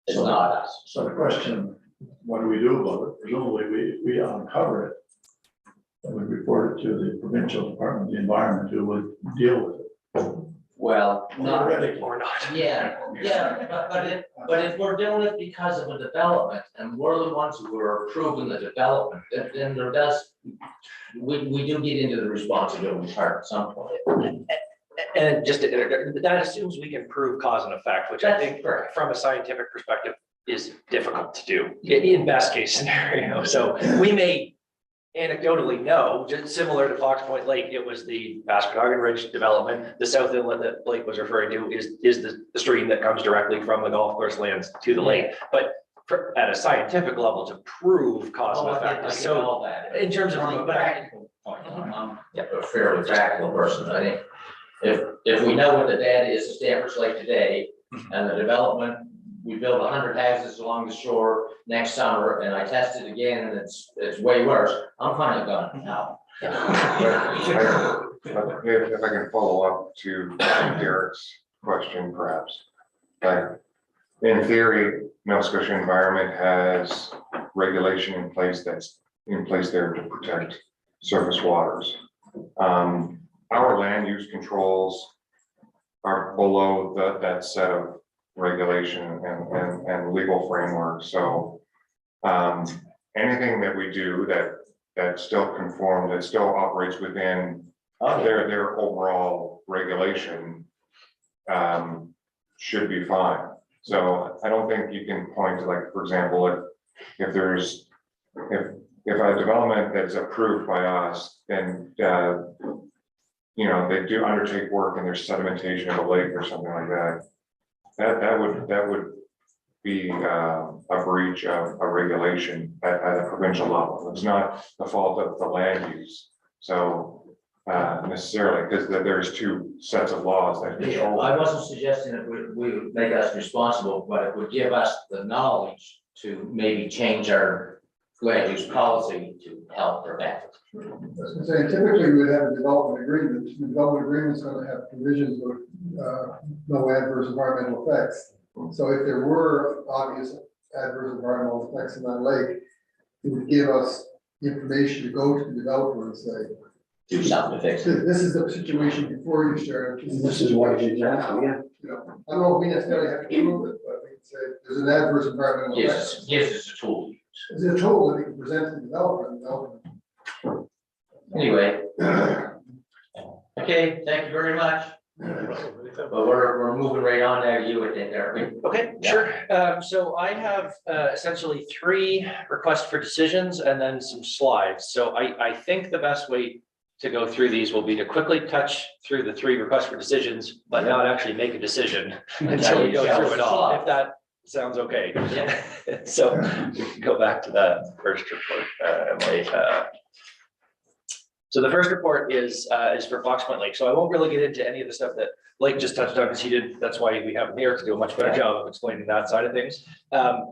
It's not us. So the question, what do we do about it? Presumably, we uncover it. And we report it to the provincial department of the environment, who would deal with it. Well, not, Theoretically. Or not. but if we're doing it because of a development, and we're the ones who are approving the development, then there does, we do get into the responsibility part at some point. And just, that assumes we can prove cause and effect, which I That's think correct. from a scientific perspective is difficult to do in best case scenario. So we may anecdotally, no, just similar to Fox Point Lake, it was the Pascagoula Ridge development. The south inlet that Blake was referring to is the stream that comes directly from the golf course lands to the lake. But at a scientific level, to prove cause and effect is so, all that. in terms of, From a but practical point, I'm a fairly practical person, I think. If we know what the data is at Stafford's Lake today, and the development, we build 100 houses along the shore next summer, and I test it again, and it's way worse, I'm kind of going, no. If I can follow up to Derek's question perhaps. Like, in theory, Nova Scotia Environment has regulation in place that's in place there to protect surface waters. Our land use controls are below that set of regulation and legal framework. So anything that we do that still conforms, that still operates within their overall regulation should be fine. So I don't think you can point to, like, for example, if a development that's approved by us, then you know, they do undertake work and there's sedimentation of a lake or something like that. That would be a breach of a regulation at a provincial level. It's not the fault of the land use. So necessarily, because there's two sets of laws that control. I wasn't suggesting that we would make us responsible, but it would give us the knowledge to maybe change our land use policy to help prevent it. I was gonna say, typically we would have a development agreement. The development agreement is going to have provisions of no adverse environmental effects. So if there were obvious adverse environmental effects in that lake, it would give us information to go to the developer and say, Do something to fix it. this is the situation before you start. This is what you now, yeah. You know, I don't know if we necessarily have to prove it, but we can say there's an adverse environmental effect. Gives us a tool. It's a tool that we can present to the developer and the developer. Anyway. Okay, thank you very much. But we're moving right on there to you, I think, aren't we? okay, sure. So I have essentially 3 requests for decisions and then some slides. So I think the best way to go through these will be to quickly touch through the 3 requests for decisions, but not actually make a decision until we go through it all, if that sounds okay. Yeah. So we can go back to the first report, Emily. So the first report is for Fox Point Lake. So I won't really get into any of the stuff that Blake just touched on, because he did. That's why we have him here to do a much better job of explaining that side of things.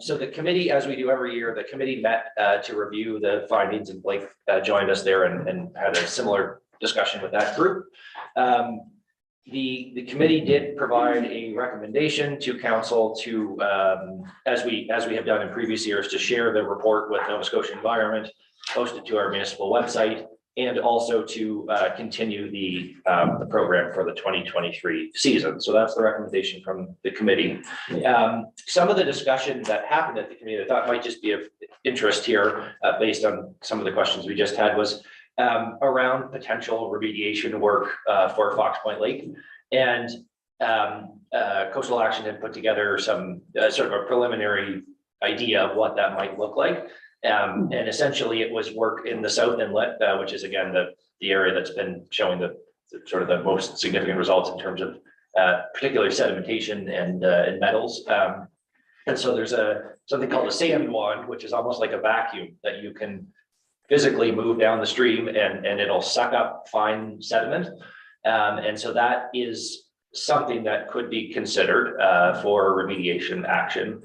So the committee, as we do every year, the committee met to review the findings, and Blake joined us there and had a similar discussion with that group. The committee did provide a recommendation to council to, as we have done in previous years, to share the report with Nova Scotia Environment, post it to our municipal website, and also to continue the program for the 2023 season. So that's the recommendation from the committee. Some of the discussion that happened at the committee, I thought might just be of interest here, based on some of the questions we just had, was around potential remediation work for Fox Point Lake. And Coastal Action had put together some sort of a preliminary idea of what that might look like. And essentially it was work in the South Inlet, which is again the area that's been showing the sort of the most significant results in terms of particularly sedimentation and metals. And so there's something called a sand wand, which is almost like a vacuum that you can physically move down the stream and it'll suck up fine sediment. And so that is something that could be considered for remediation action.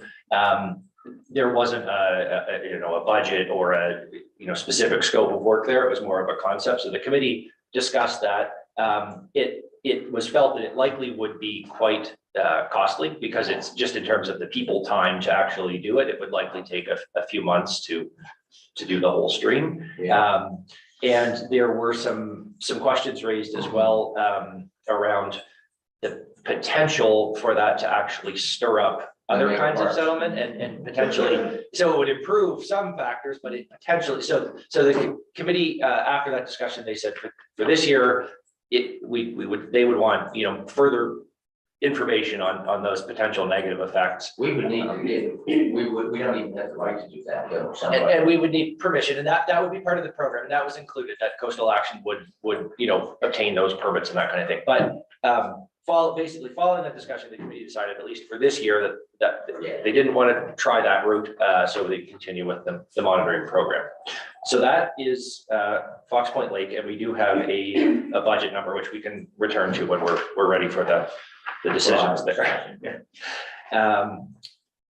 There wasn't a budget or a specific scope of work there. It was more of a concept. So the committee discussed that. It was felt that it likely would be quite costly, because it's just in terms of the people time to actually do it. It would likely take a few months to do the whole stream. Yeah. And there were some questions raised as well around the potential for that to actually stir up other kinds of settlement and potentially, so it would improve some factors, but it potentially, so the committee, after that discussion, they said for this year, they would want, further information on those potential negative effects. We would need to get, we don't even have the right to do that, though. And we would need permission, and that would be part of the program, and that was included, that coastal action would, you know, obtain those permits and that kind of thing, but, basically following that discussion, the committee decided, at least for this year, that they didn't want to try that route, so they continue with the monitoring program. So that is, Fox Point Lake, and we do have a budget number, which we can return to when we're ready for the decisions there.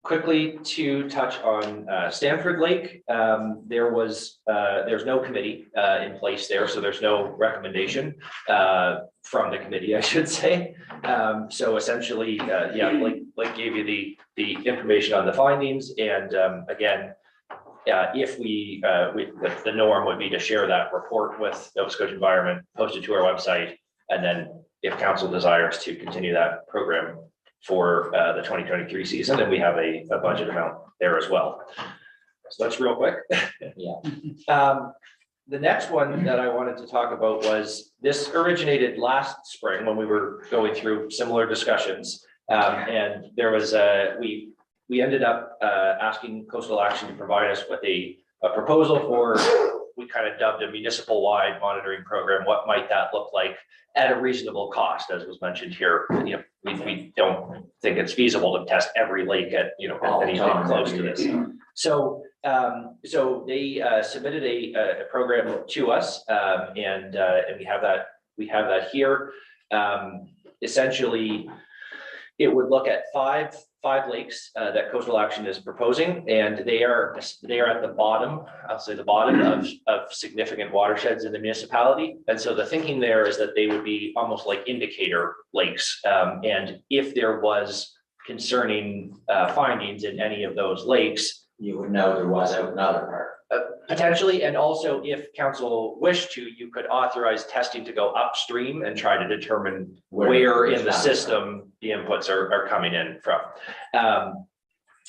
Quickly to touch on Stanford Lake, there's no committee in place there, so there's no recommendation from the committee, I should say. So essentially, Blake gave you the information on the findings, and again, if the norm would be to share that report with Nova Scotia Environment, post it to our website, and then if council desires to continue that program for the 2023 season, and we have a budget amount there as well. So that's real quick. Yeah. The next one that I wanted to talk about was, this originated last spring when we were going through similar discussions. And there was we ended up asking Coastal Action to provide us with a proposal for, we kind of dubbed a municipal-wide monitoring program. What might that look like at a reasonable cost, as was mentioned here? You know, we don't think it's feasible to test every lake at, you know, anything close to this. So they submitted a program to us, and we have that here. Essentially, it would look at five lakes that Coastal Action is proposing, and they are at the bottom, I'll say the bottom of significant watersheds in the municipality. And so the thinking there is that they would be almost like indicator lakes. And if there was concerning findings in any of those lakes, You would know there was another part. potentially, and also if council wished to, you could authorize testing to go upstream and try to determine where in the system the inputs are coming in from.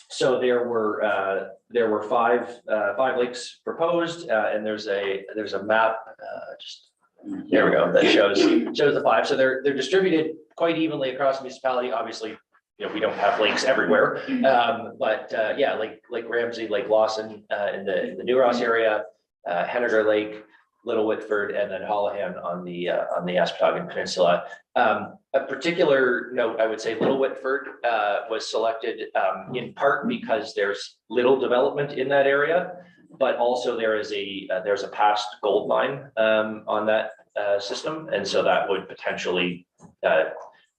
So there were five lakes proposed, and there's a map, there we go, that shows the five. So they're distributed quite evenly across the municipality. Obviously, you know, we don't have lakes everywhere, but yeah, Lake Ramsey, Lake Lawson in the New Ross area, Henniger Lake, Little Whitford, and then Holohan on the Aspetuggin Peninsula. A particular note, I would say Little Whitford was selected in part because there's little development in that area, but also there's a past gold mine on that system, and so that would potentially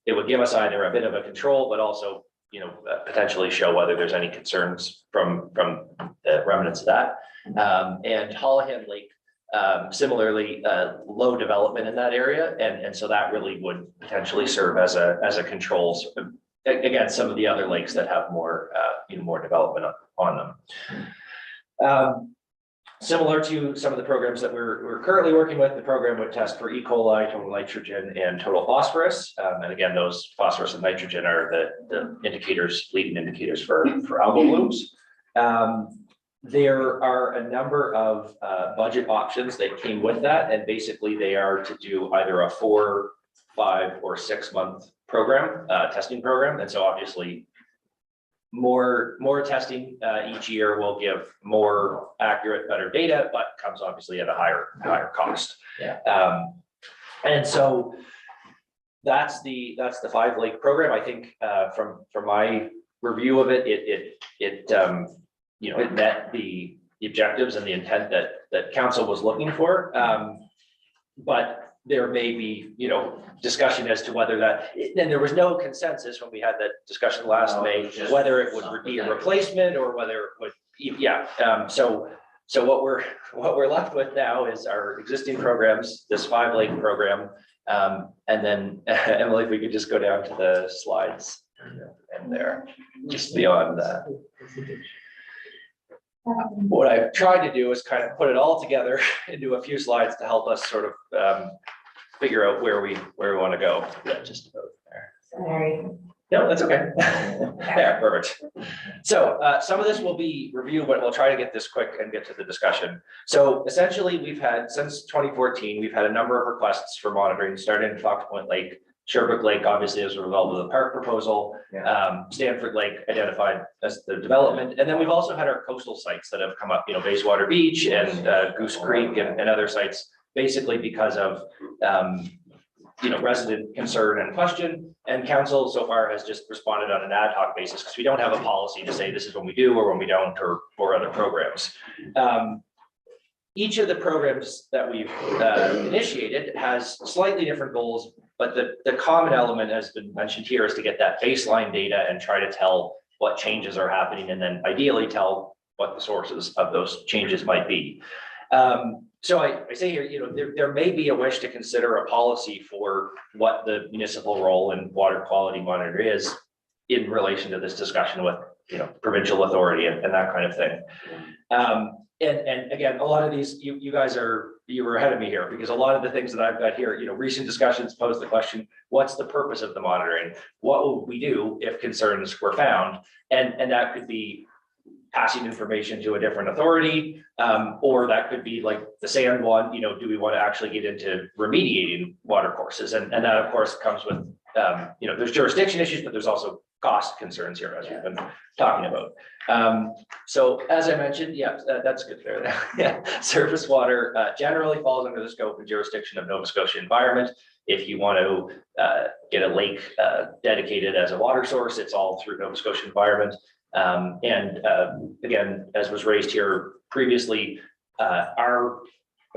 it would give us either a bit of a control, but also, you know, potentially show whether there's any concerns from the remnants of that. And Holohan Lake, similarly, low development in that area, and so that really would potentially serve as a control against some of the other lakes that have more more development on them. Similar to some of the programs that we're currently working with, the program would test for E. coli, total nitrogen, and total phosphorus. And again, those phosphorus and nitrogen are the leading indicators for algal blooms. There are a number of budget options that came with that, and basically they are to do either a 4, 5, or 6 month program, testing program. And so obviously more testing each year will give more accurate, better data, but comes obviously at a higher cost. Yeah. And so that's the 5 lake program. I think from my review of it, it met the objectives and the intent that council was looking for. But there may be, discussion as to whether that, and there was no consensus when we had that discussion last May, whether it would be a replacement or whether it would, so what we're left with now is our existing programs, this 5 lake program. And then Emily, if we could just go down to the slides and there, just beyond that. What I've tried to do is kind of put it all together into a few slides to help us sort of figure out where we want to go. Yeah, just about there. Sorry. No, that's okay. There, perfect. So some of this will be reviewed, but we'll try to get this quick and get to the discussion. So essentially, we've had, since 2014, we've had a number of requests for monitoring, starting in Fox Point Lake, Sherbrooke Lake, obviously, as a result of the park proposal. Yeah. Stanford Lake identified as the development. And then we've also had our coastal sites that have come up, Bayswater Beach and Goose Creek and other sites, basically because of, resident concern and question. And council so far has just responded on an ad hoc basis because we don't have a policy to say this is when we do or when we don't, or other programs. Each of the programs that we've initiated has slightly different goals, but the common element has been mentioned here is to get that baseline data and try to tell what changes are happening, and then ideally tell what the sources of those changes might be. So I say here, there may be a wish to consider a policy for what the municipal role in water quality monitoring is in relation to this discussion with, provincial authority and that kind of thing. And again, a lot of these, you guys you were ahead of me here, because a lot of the things that I've got here, recent discussions pose the question, what's the purpose of the monitoring? What will we do if concerns were found? And that could be passing information to a different authority, or that could be like the sand one, do we want to actually get into remediating water courses? And that of course comes with, there's jurisdiction issues, but there's also cost concerns here, as we've been talking about. So as I mentioned, that's good there. Yeah, surface water generally falls under the scope and jurisdiction of Nova Scotia Environment. If you want to get a lake dedicated as a water source, it's all through Nova Scotia Environment. And again, as was raised here previously, our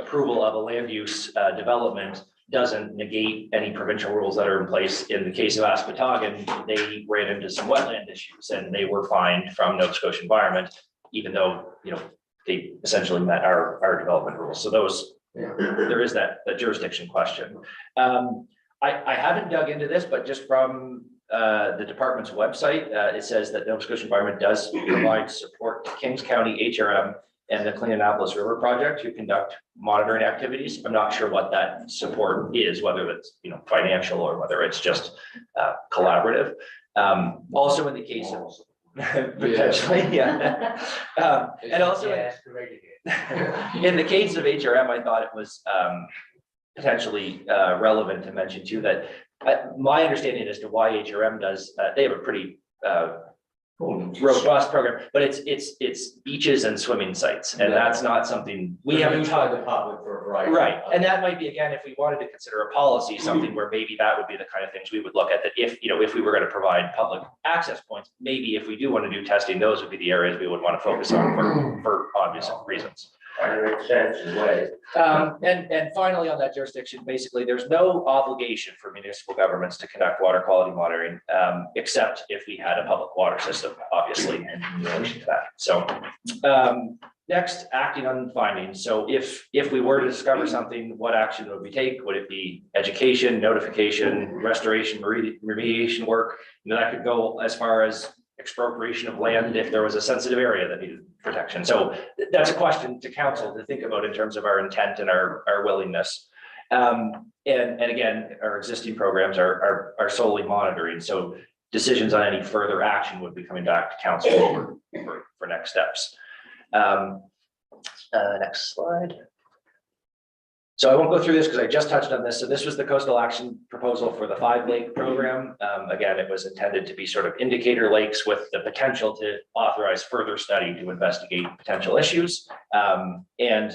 approval of a land use development doesn't negate any provincial rules that are in place. In the case of Aspatagan, they ran into some wetland issues and they were fined from Nova Scotia Environment, even though, they essentially met our development rules. So there is that jurisdiction question. I haven't dug into this, but just from the department's website, it says that Nova Scotia Environment does provide support to Kings County HRM and the Clean Annapolis River Project to conduct monitoring activities. I'm not sure what that support is, whether it's financial or whether it's just collaborative. Also in the case of potentially, and also in the case of HRM, I thought it was potentially relevant to mention too that my understanding as to why HRM does, they have a pretty robust program, but it's beaches and swimming sites, and that's not something we haven't taught the public for a variety. Right, and that might be, again, if we wanted to consider a policy, something where maybe that would be the kind of things we would look at, that if we were going to provide public access points, maybe if we do want to do testing, those would be the areas we would want to focus on for obvious reasons. Makes sense in ways. And finally, on that jurisdiction, basically, there's no obligation for municipal governments to conduct water quality monitoring, except if we had a public water system, obviously, in relation to that. So next, acting on findings. So if we were to discover something, what action would we take? Would it be education, notification, restoration, remediation work? That could go as far as expropriation of land if there was a sensitive area that needed protection. So that's a question to council to think about in terms of our intent and our willingness. And again, our existing programs are solely monitoring. So decisions on any further action would be coming back to council for next steps. Next slide. So I won't go through this because I just touched on this. So this was the coastal action proposal for the 5 lake program. Again, it was intended to be sort of indicator lakes with the potential to authorize further study to investigate potential issues. And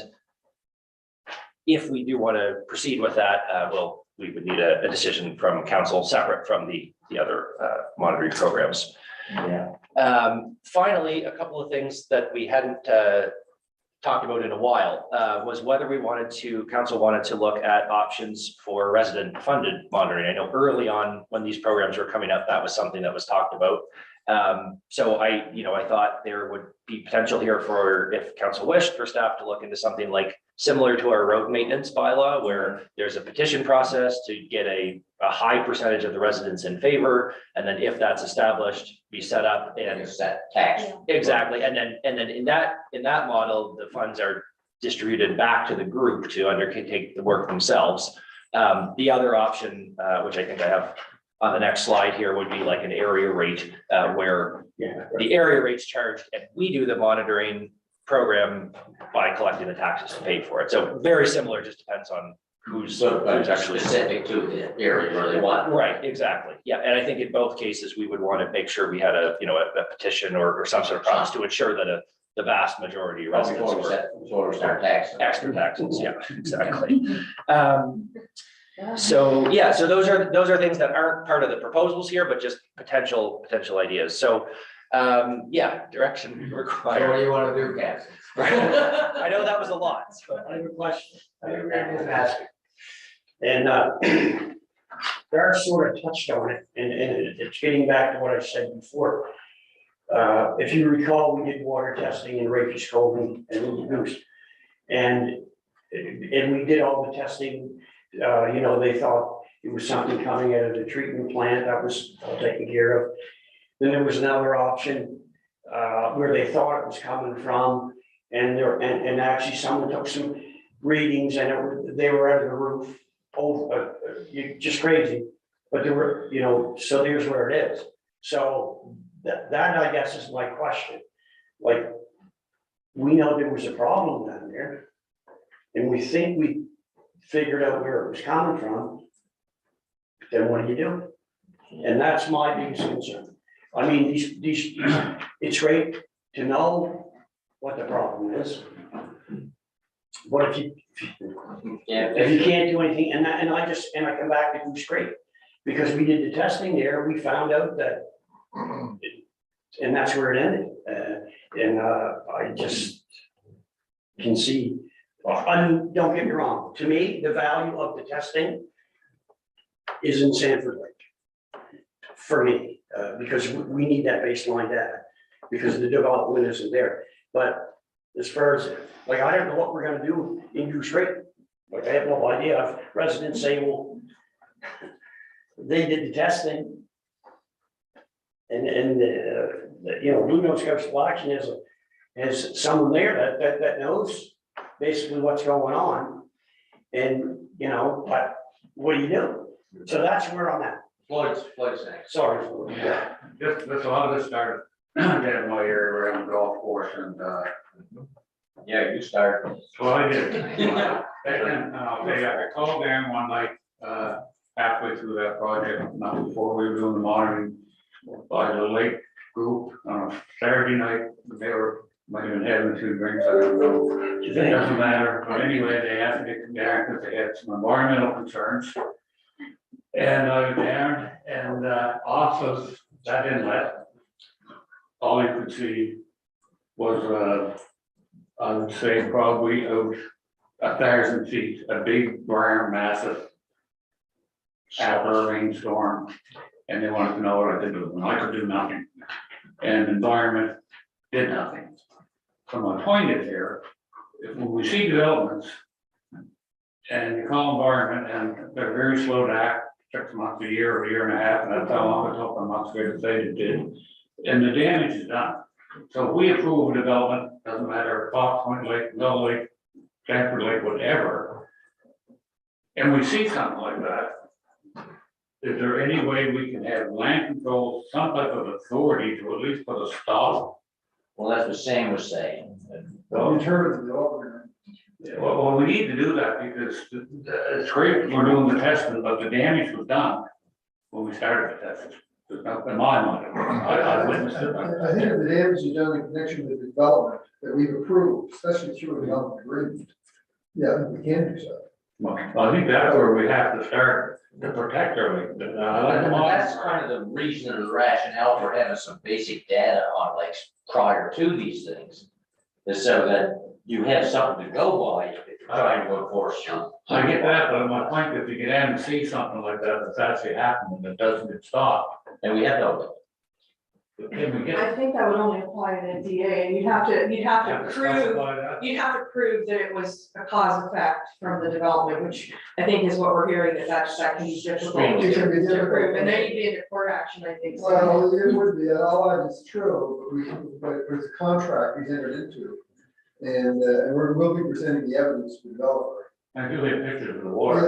if we do want to proceed with that, we would need a decision from council separate from the other monitoring programs. Yeah. Finally, a couple of things that we hadn't talked about in a while was whether council wanted to look at options for resident funded monitoring. I know early on when these programs were coming up, that was something that was talked about. So I thought there would be potential here for, if council wished, for staff to look into something like similar to our road maintenance bylaw, where there's a petition process to get a high percentage of the residents in favor, and then if that's established, be set up and set tax. Exactly, and then in that model, the funds are distributed back to the group to undertake the work themselves. The other option, which I think I have on the next slide here, would be like an area rate, where the area rate's charged and we do the monitoring program by collecting the taxes to pay for it. So very similar, just depends on who's Actually specific to the area where they want. Right, exactly. Yeah, and I think in both cases, we would want to make sure we had a petition or some sort of process to ensure that the vast majority of residents were Before we start taxing. extra taxes. Yeah, exactly. So those are things that aren't part of the proposals here, but just potential ideas. So, direction So required. what do you want to do, Cass? I know that was a lot, so. I have a question. I agree with asking. And Darrell sort of touched on it, and it's getting back to what I said before. If you recall, we did water testing in Rapies Cove and Little Goose. And we did all the testing, they thought it was something coming out of the treatment plant that was all taken care of. Then there was another option where they thought it was coming from, and actually someone took some readings and they were out of the roof. Just crazy, but there were, so there's where it is. So that I guess is my question. Like, we know there was a problem down there, and we think we figured out where it was coming from. Then what do you do? And that's my biggest concern. I mean, these, it's great to know what the problem is. But if you can't do anything, and I come back to Goose Creek, because we did the testing there, we found out that, and that's where it ended. I just can see, don't get me wrong, to me, the value of the testing is in Sanford Lake. For me, because we need that baseline data, because the development isn't there. But as far as, like, I don't know what we're gonna do in Goose Creek. Like, I have no idea. Residents say, well, they did the testing. And Blue Nose Coastal Action has someone there that knows basically what's going on. And, but what do you do? So that's where I'm at. Floyd's next. Sorry. This, a lot of this started down in my area around the golf course and, Yeah, you start. well, I did. And I'll tell you, I called Dan one night, halfway through that project, not before we were doing the monitoring by the lake group on a Saturday night. They might have been having 2 drinks, I don't know. It doesn't matter, but anyway, they asked me to come down because they had some environmental concerns. And I was down, and off of that inlet, all you could see was, I would say probably out 1,000 feet, a big brown massive after a rainstorm. And they wanted to know what I could do, and I could do nothing. And the environment did nothing. So my point is here, if when we see developments and you call environment and they're very slow to act, 6 months, a year and a half, and that's how long it took them, I'm scared to say it did. And the damage is done. So if we approve a development, doesn't matter, Fox Point Lake, Mill Lake, Stanford Lake, whatever, and we see something like that, is there any way we can have land control, some type of authority to at least put a stop? Well, that's what Sam was saying. In terms of the development. Well, we need to do that because it's great we're doing the testing, but the damage was done when we started the testing. There's no, in my mind, I witnessed it. I think if the damage is done in connection with the development that we've approved, especially through a development agreement. Yeah, we can do so. Well, I think that's where we have to start to protect our lake. That's kind of the reason or the rationale for having some basic data on lakes prior to these things. Is so that you have something to go by if you're trying to enforce. I get that, but my point is, if you get in and see something like that, that's actually happening, that doesn't get stopped. And we have no. Can we get? I think that would only apply in a DA, and you'd have to prove, that it was a cause effect from the development, which I think is what we're hearing, that can be difficult It can be to prove, difficult. and then you'd be into court action, I think. Well, it would be, all that is true, but it's a contract we entered into. And we'll be presenting the evidence to the developer. I do have pictures of the Yeah, water.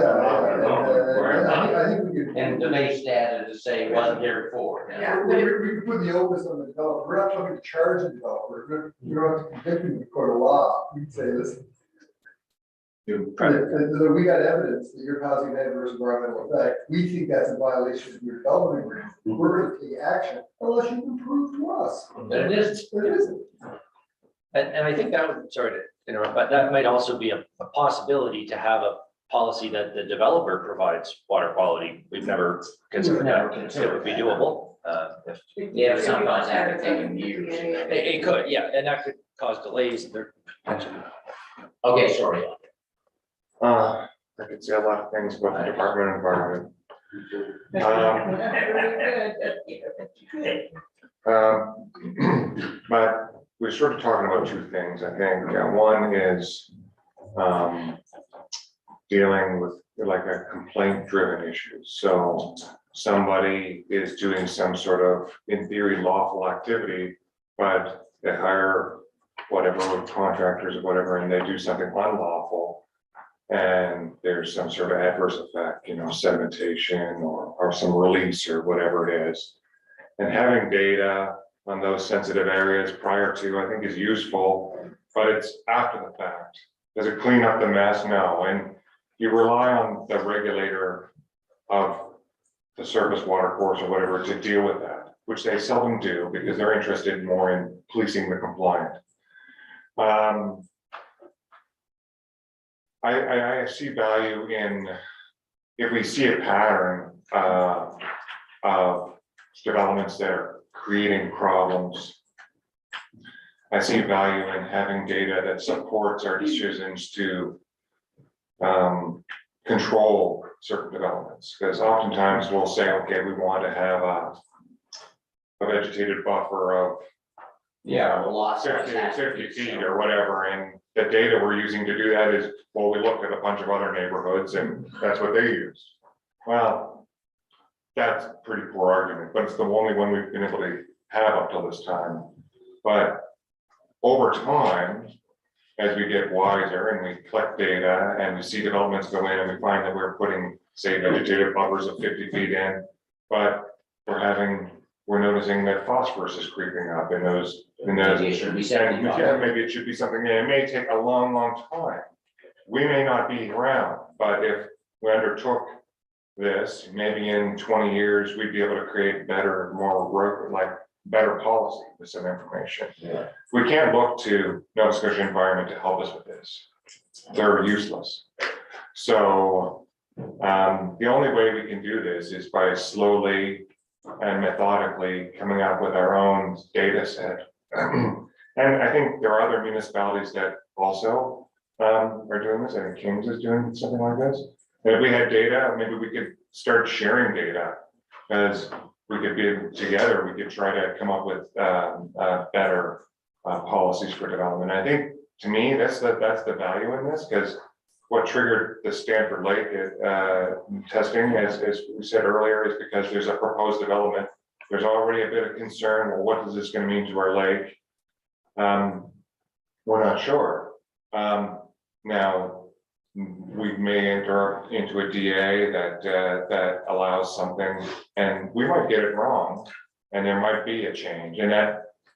I think we could. And the base data to say it wasn't there before. Yeah. We could put the onus on the developer. We're not talking to charge the developer. We don't have to convict him in the court of law. We can say, listen, We got evidence that you're causing an adverse environmental effect, we think that's a violation of your development agreement, we're gonna take action unless you can prove to us. But it is. But it isn't. And I think that would, sorry to interrupt, but that might also be a possibility to have a policy that the developer provides water quality. We've never considered Never that. considered It would be that. doable. If Yeah, sometimes that could take years. it could, yeah, and that could cause delays. There potentially. Okay, sorry. I could say a lot of things about the Department of Environment. But we're sort of talking about two things, I think. One is dealing with like a complaint-driven issue. So somebody is doing some sort of, in theory, lawful activity, but they hire whatever contractors or whatever, and they do something unlawful. And there's some sort of adverse effect, sedimentation or some release or whatever it is. And having data on those sensitive areas prior to, I think, is useful, but it's after the fact. Does it clean up the mess? No. And you rely on the regulator of the surface water course or whatever to deal with that, which they seldom do because they're interested more in policing the compliant. I see value in, if we see a pattern of developments that are creating problems, I see value in having data that supports our decisions to control certain developments. Because oftentimes we'll say, okay, we want to have a vegetated buffer of Yeah, a lot. 50 feet or whatever, and the data we're using to do that is, well, we looked at a bunch of other neighborhoods and that's what they used. Well, that's a pretty poor argument, but it's the only one we've been able to have up till this time. But over time, as we get wiser and we collect data and we see developments go in and we find that we're putting, say, vegetative buffers of 50 feet in, but we're noticing that phosphorus is creeping up in those. Maybe it should be 75. Yeah, maybe it should be something, it may take a long, long time. We may not be around, but if we undertook this, maybe in 20 years, we'd be able to create better, better policy with some information. Yeah. We can't look to Nova Scotia Environment to help us with this. They're useless. So the only way we can do this is by slowly and methodically coming up with our own data set. And I think there are other municipalities that also are doing this. I think Kings is doing something like this. And if we had data, maybe we could start sharing data, as we could be together, we could try to come up with better policies for development. I think, to me, that's the value in this, because what triggered the Stanford Lake testing, as we said earlier, is because there's a proposed development. There's already a bit of concern. Well, what is this going to mean to our lake? We're not sure. Now, we may enter into a DA that allows something, and we might get it wrong, and there might be a change, and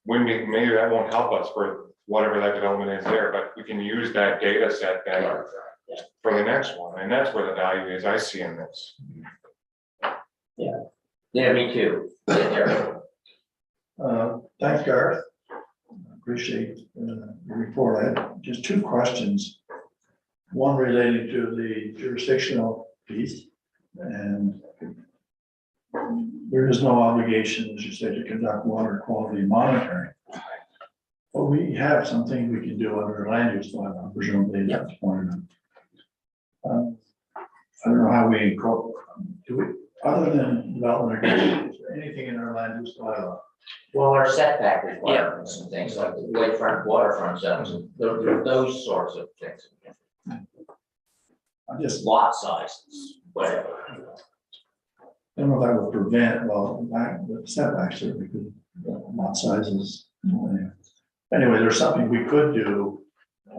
maybe that won't help us for whatever that development is there, but we can use that data set then for the next one, and that's where the value is I see in this. Yeah, me too. Yeah, Derek. Thanks, Garth. Appreciate the report. I had just two questions. One relating to the jurisdictional piece, and there is no obligation, as you said, to conduct water quality monitoring. But we have something we can do under land use bylaw, presumably that's pointed out. I don't know how we incorporate, other than development agreement, is there anything in our land use bylaw? Well, our setback requirements and things like the lakefront, waterfront zones, those sorts of things. I just Lot sizes, whatever. don't know if that would prevent, the setbacks there, because lot sizes. Anyway, there's something we could do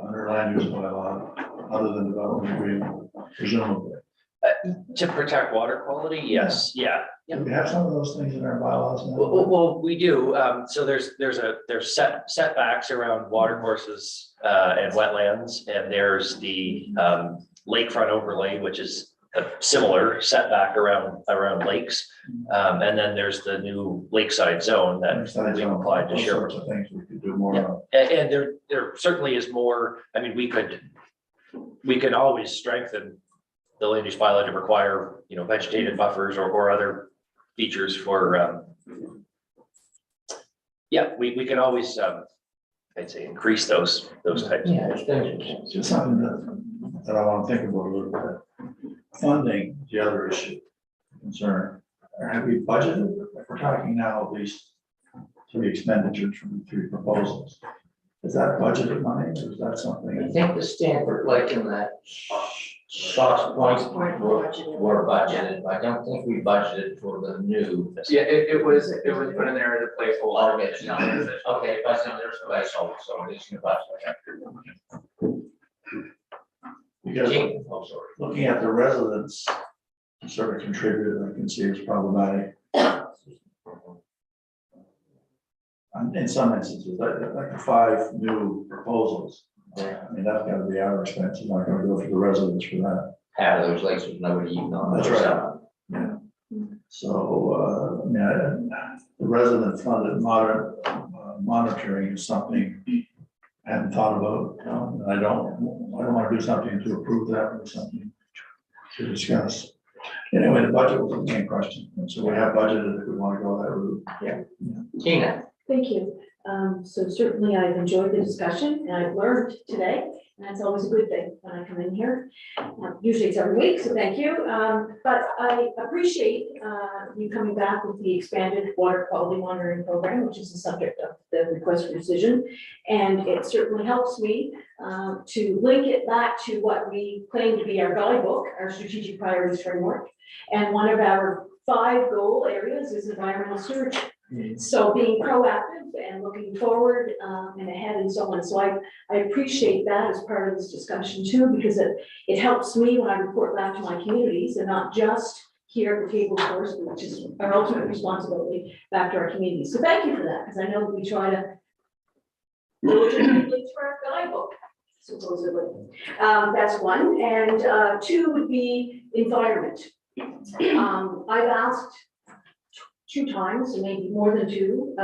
under land use bylaw, other than development agreement, presumably. To protect water quality, yes, yeah. Do we have some of those things in our bylaws now? Well, we do, so there's setbacks around water courses, and wetlands, and there's the, lakefront overlay, which is a similar setback around lakes. And then there's the new lakeside zone that Besides, we've applied to those share. sorts of things we could do more Yeah. of. And there certainly is more, I mean, we can always strengthen the land use bylaw to require, vegetated buffers or other features for, yeah, we can always, I'd say, increase those types. Yeah, It's just something that I want to think about a little bit. Funding, is the other issue, concern, or have we budgeted, if we're talking now at least three expenditures from the three proposals. Is that budgeted money, or is that I something? think the Stanford Lake and that Sox Point were budgeted. I don't think we budgeted for the new. Yeah, it was put in there as a placeholder. Okay, It's not an official. okay, but there's a placeholder, so it is in the budget. Because Oh, sorry. looking at the residents sort of contributed, I can see it's problematic. In some instances, like the 5 new proposals, I mean, that's gotta be our expense, it's not gonna go to the residents for that. Half of those lakes with nobody even on. That's right. Yeah. So, the resident funded monitoring is something I haven't thought about, and I don't wanna do something to approve that, or something to discuss. Anyway, the budget was the main question, and so we have budgeted if we wanna go that route. Tina, Thank you. So certainly I've enjoyed the discussion and I've learned today, and that's always a good thing when I come in here. Usually it's every week, so thank you. But I appreciate you coming back with the expanded water quality monitoring program, which is the subject of the request for decision. And it certainly helps me to link it back to what we claim to be our guidebook, our strategic priorities framework. And one of our 5 goal areas is environmental stewardship. So being proactive and looking forward and ahead and so on. So I appreciate that as part of this discussion too, because it helps me when I report back to my communities and not just here at the table, of course, which is our ultimate responsibility back to our communities. So thank you for that, because I know that we try to diligently link to our guidebook, supposedly. That's 1. And 2 would be environment. I've asked 2 times, and maybe more than 2,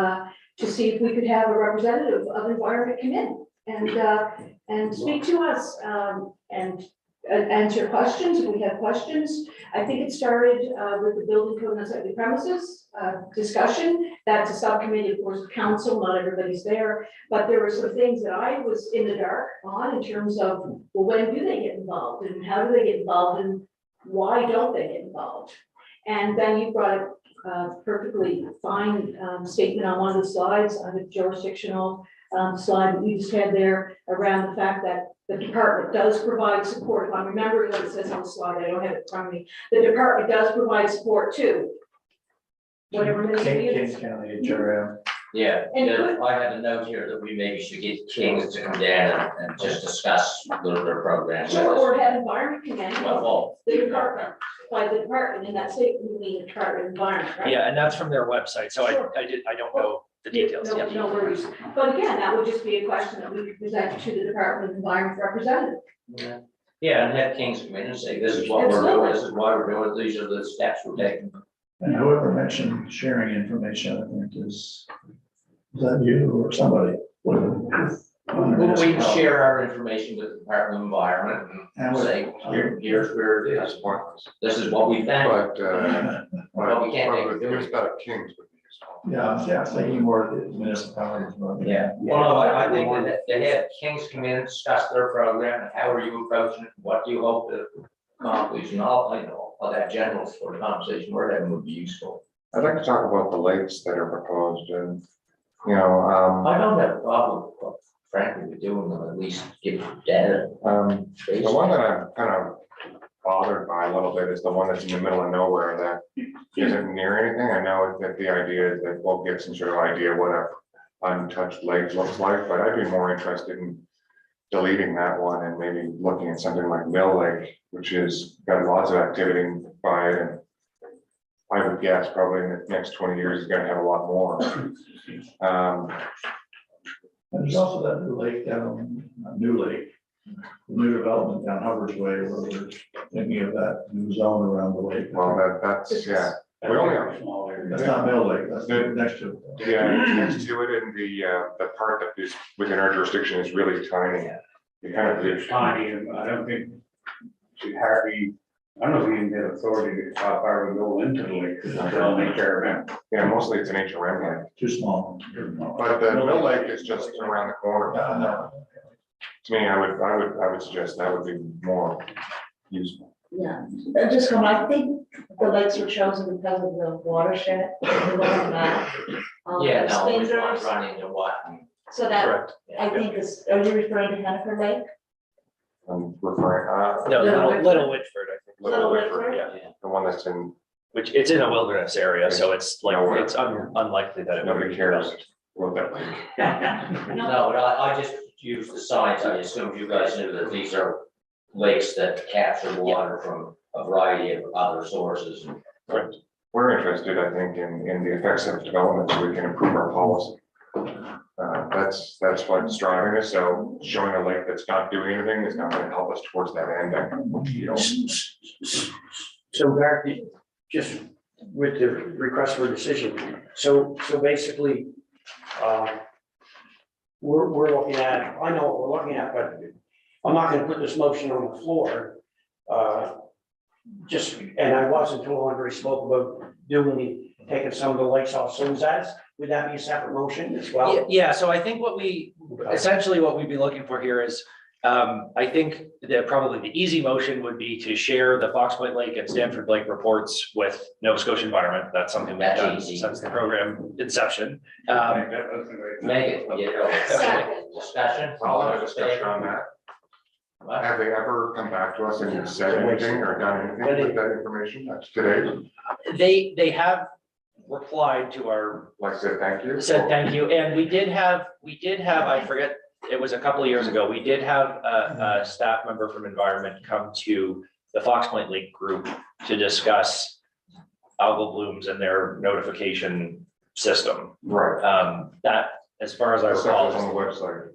to see if we could have a representative of environment come in and speak to us and answer questions if we have questions. I think it started with the building code and unsightly premises discussion. That's a subcommittee, of course, of council, not everybody's there, but there were some things that I was in the dark on in terms of, well, when do they get involved and how do they get involved and why don't they get involved? And then you brought up perfectly fine statement on one of the slides, on the jurisdictional slide that you just had there around the fact that the department does provide support. If I'm remembering what it says on the slide, I don't have it in front of me. The department does provide support too. Whatever ministry it is. Kings County, HRM. yeah, And yeah, I had a note here that we maybe should get Kings to come down and just discuss a little bit of programs. Or have environment come in, Well, the department, by the department, and that's it, we mean the department of environment, right? Yeah, and that's from their website, so Sure. I don't know the details. No, Yep. no worries. But again, that would just be a question that we could present to the Department of Environment representative. yeah, and have Kings come in and say, this is what we're doing, this is why we're doing it, these are the steps we're taking. And whoever mentioned sharing information, I think is that you or somebody? Well, we can share our information with the Department of Environment and say, here's where it That's is. pointless. This is what we've done. But, Well, we can't make it do There's it. got a Kings would be useful. Yeah, thinking more of the municipalities. Yeah, well, no, I think that they have Kings come in and discuss their program, and how are you approaching it, what do you hope to accomplish, and all that general sort of conversation we're having would be useful. I'd like to talk about the lakes that are proposed and, I don't have a problem, frankly, with doing them, at least give data. the one that I'm kind of bothered by a little bit is the one that's in the middle of nowhere that isn't near anything. I know that the idea is that we'll get some sort of idea what a untouched lake looks like, but I'd be more interested in deleting that one and maybe looking at something like Mill Lake, which is got lots of activity by it. And I would guess probably in the next 20 years, is gonna have a lot more. And there's also that new lake down, New Lake, new development down Hubbard's Way, where we're thinking of that new zone around the lake. Well, that's, yeah, we only have, Small area. That's not Mill Lake, that's next to it. yeah, next to it, and the part that is within our jurisdiction is really tiny. You kind of, It's tiny, and I don't think she hardly, I don't know if we even get authority to stop our go into the lake, because it's all nature event. yeah, mostly it's an HRM lake, Too small. but the Mill Lake is just around the corner. No. To me, I would suggest that would be more useful. Yeah, and just come, I think the lakes were chosen because of the watershed. If you look at that, Yeah, the no, which spinders. one's running into what? So that, Correct. I think is, are you referring to Hennifer Lake? I'm referring, No, Little Little Whitford, I think, Little Little Whitford, Whitford? yeah, the one that's in, which it's in a wilderness area, so it's like, Nowhere. it's unlikely that it would nobody be cares. developed. Well, that lake. No, but I just use the signs, I assumed you guys knew that these are lakes that capture water from a variety of other sources. We're interested, I think, in the effects of development, so we can improve our policy. That's what's driving us, so showing a lake that's not doing anything is not gonna help us towards that end. You know, So Garth, just with the request for decision, so basically, we're looking at, I know what we're looking at, but I'm not gonna put this motion on the floor. And I wasn't told when we spoke about taking some of the lakes off, so would that be a separate motion as well? Yeah, so I think essentially what we'd be looking for here is, I think that probably the easy motion would be to share the Fox Point Lake and Stanford Lake reports with Nova Scotia Environment. That's something we've done That's easy. since the program inception. Megan, you know, Second. discussion? I'll have a discussion on that. What? Have they ever come back to us and said anything or done anything with that information? That's today, They have replied to our, like said, thank you. said thank you, and we did have, I forget, it was a couple of years ago, we did have a staff member from Environment come to the Fox Point Lake group to discuss algal blooms and their notification system. Right. That, as far as I That recall, stuff is on the website.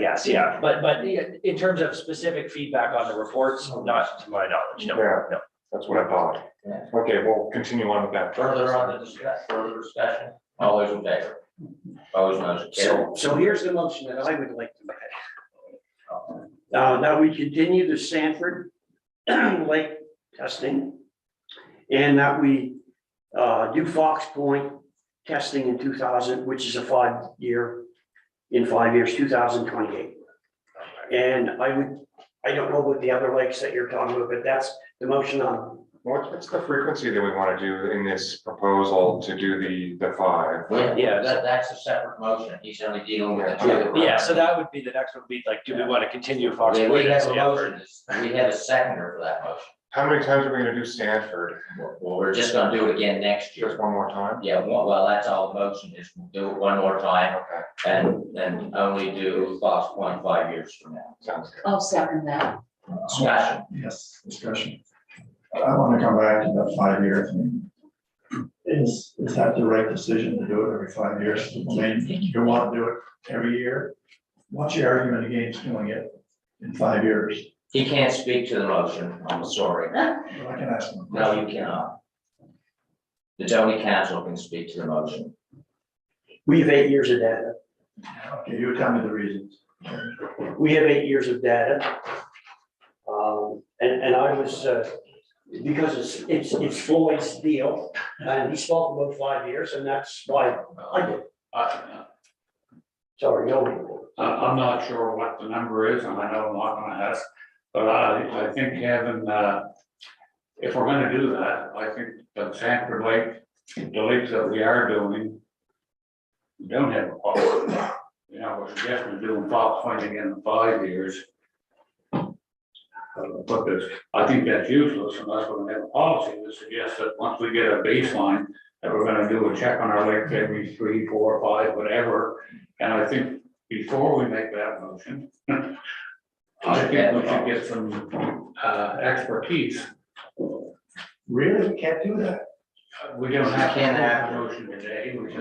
yes, yeah, but in terms of specific feedback on the reports, not to my knowledge, no, Yeah. no. That's what I thought. Yeah. Okay, we'll continue on with that. Further on the further discussion, all those in favor? Opposed, motion carried. So here's the motion that I would like to make. That we continue the Sanford Lake testing. And that we do Fox Point testing in 2000, which is a 5 year, in 5 years, 2028. And I don't know what the other lakes that you're talking about, but that's the motion on. What's the frequency that we want to do in this proposal to do the 5? Yeah. That's a separate motion, he's only dealing with the two. Yeah, so that would be, the next one would be like, do we want to continue Fox Yeah, Point? we have and a Stanford? motion, we have a seconder for that motion. How many times are we gonna do Stanford? Well, we're just gonna do it again next year. Just one more time? Yeah, well, that's all the motion is, we'll do it one more time Okay, and then only do Fox Point 5 years from now. sounds good. I'll second that. Discussion. Yes, discussion. I want to come back to that 5 year thing. Is that the right decision to do it every 5 years? I mean, you want to do it every year? What's your argument against doing it in 5 years? He can't speak to the motion, I'm sorry. Well, I can ask him. No, you cannot. The zoning council can speak to the motion. We have 8 years of data. Okay, you tell me the reasons. We have 8 years of data. And I was, because it's Floyd's deal, and he spoke about 5 years, and that's why I did. Sorry, no. I'm not sure what the number is, and I know I'm not gonna ask, but I think having, if we're gonna do that, I think the Sanford Lake, the lakes that we are doing, we don't have a problem. You know, we're definitely doing Fox Point again in 5 years. But I think that's useless unless we're gonna have a policy that suggests that once we get a baseline, that we're gonna do a check on our lakes every 3, 4, 5, whatever. And I think before we make that motion, I think we should get some, expertise. Really, we can't do that. We don't have to Can't have have- a motion today, we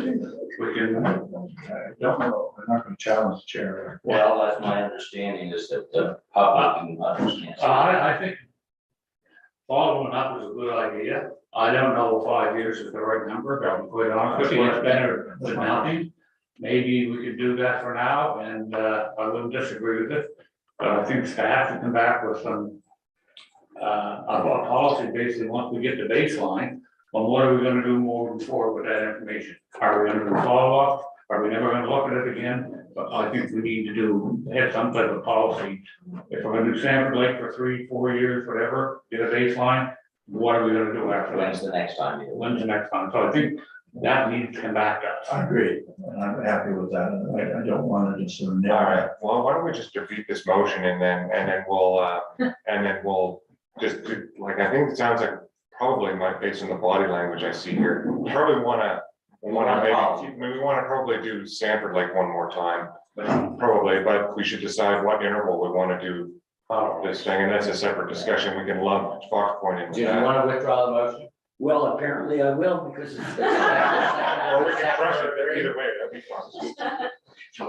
can, I don't know, I'm not gonna challenge the chair. Well, that's my understanding is that the public can understand. I think following up is a good idea. I don't know if 5 years is the right number, but I'm quite honest with you, it's better than nothing. Maybe we could do that for now, and, I wouldn't disagree with it. But I think staff can come back with some, a policy basically, once we get the baseline, on what are we gonna do moving forward with that information? Are we gonna do follow-up? Are we never gonna look at it again? But I think we need to have some type of policy. If we're gonna do Sanford Lake for 3, 4 years, whatever, get a baseline, what are we gonna do after When's that? the next time? When's the next time? So I think that needs to come back to us. I agree, and I'm happy with that, and I don't want to just sort of All narrow. right, well, why don't we just defeat this motion and then we'll just do, like, I think it sounds like probably based on the body language I see here, probably wanna maybe wanna probably do Sanford Lake one more time. Probably, but we should decide what interval we wanna do this thing, and that's a separate discussion. We can lump Fox Point into Do you that. want to withdraw the motion? Well, apparently I will, because. Well, we can crush it either way, that'd be fun.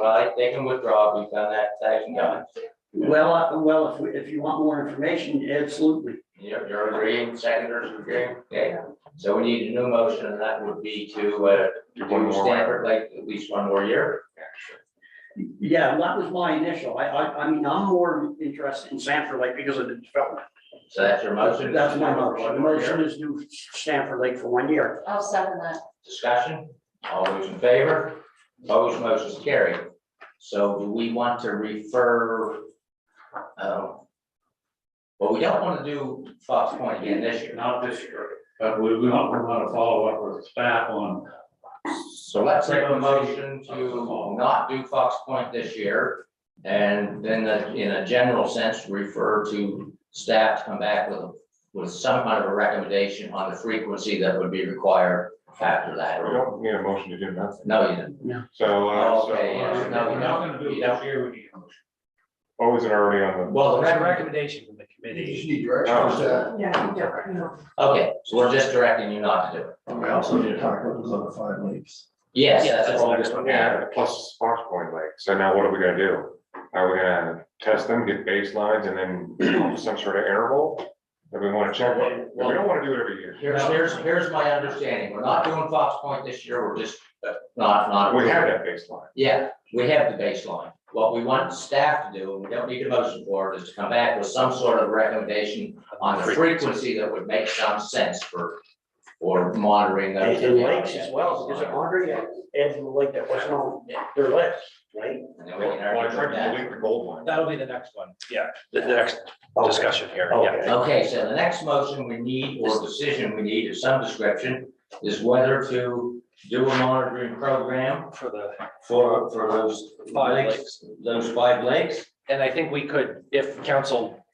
Well, they can withdraw, we've done that 1,000 times. Well, if you want more information, absolutely. You're agreeing, seconders agreeing, okay, so we need a new motion, and that would be to, Do one do more Stanford Lake at least one more year. Yeah, that was my initial. I mean, I'm more interested in Sanford Lake because of the development. So that's your motion? That's my motion. The One more motion year. is do Sanford Lake for 1 year. I'll second that. Discussion, all those in favor, opposed, motion is carried. So do we want to refer? Well, we don't want to do Fox Point again this year. Not this year, but we want to follow up with staff on. So let's make a motion to not do Fox Point this year. And then in a general sense, refer to staff to come back with some kind of a recommendation on the frequency that would be required after that. We don't need a motion to do nothing. No, you didn't. So, Okay, yes. No, We're not gonna do it this year, we need a motion. oh, is it already on the? Well, the There's a recommendation. recommendation from the You committee. just need direction. Oh. Yeah, you don't, you know. Okay, so we're just directing you not to do it. We also need to talk about those other 5 lakes. Yes, Yeah, that's that's all. the next one. Yeah, plus Fox Point Lake. So now what are we gonna do? Are we gonna test them, get baselines, and then some sort of interval? That we wanna check? We don't wanna do it every year. Here's my understanding. We're not doing Fox Point this year. We're just not. We have that baseline. Yeah, we have the baseline. What we want staff to do, and we don't need a motion for it, is to come back with some sort of recommendation on the frequency that would make some sense for monitoring those. And lakes as well, because Andre added a lake that wasn't on their list, right? And then we can Well, I argue tried about to that. delete the gold one. That'll be the next one. Yeah, the next discussion here. Yeah. Okay. Okay, so the next motion we need, or decision we need of some description, is whether to do a monitoring program For the, for those 5 lakes, those 5 lakes. and I think we could, if council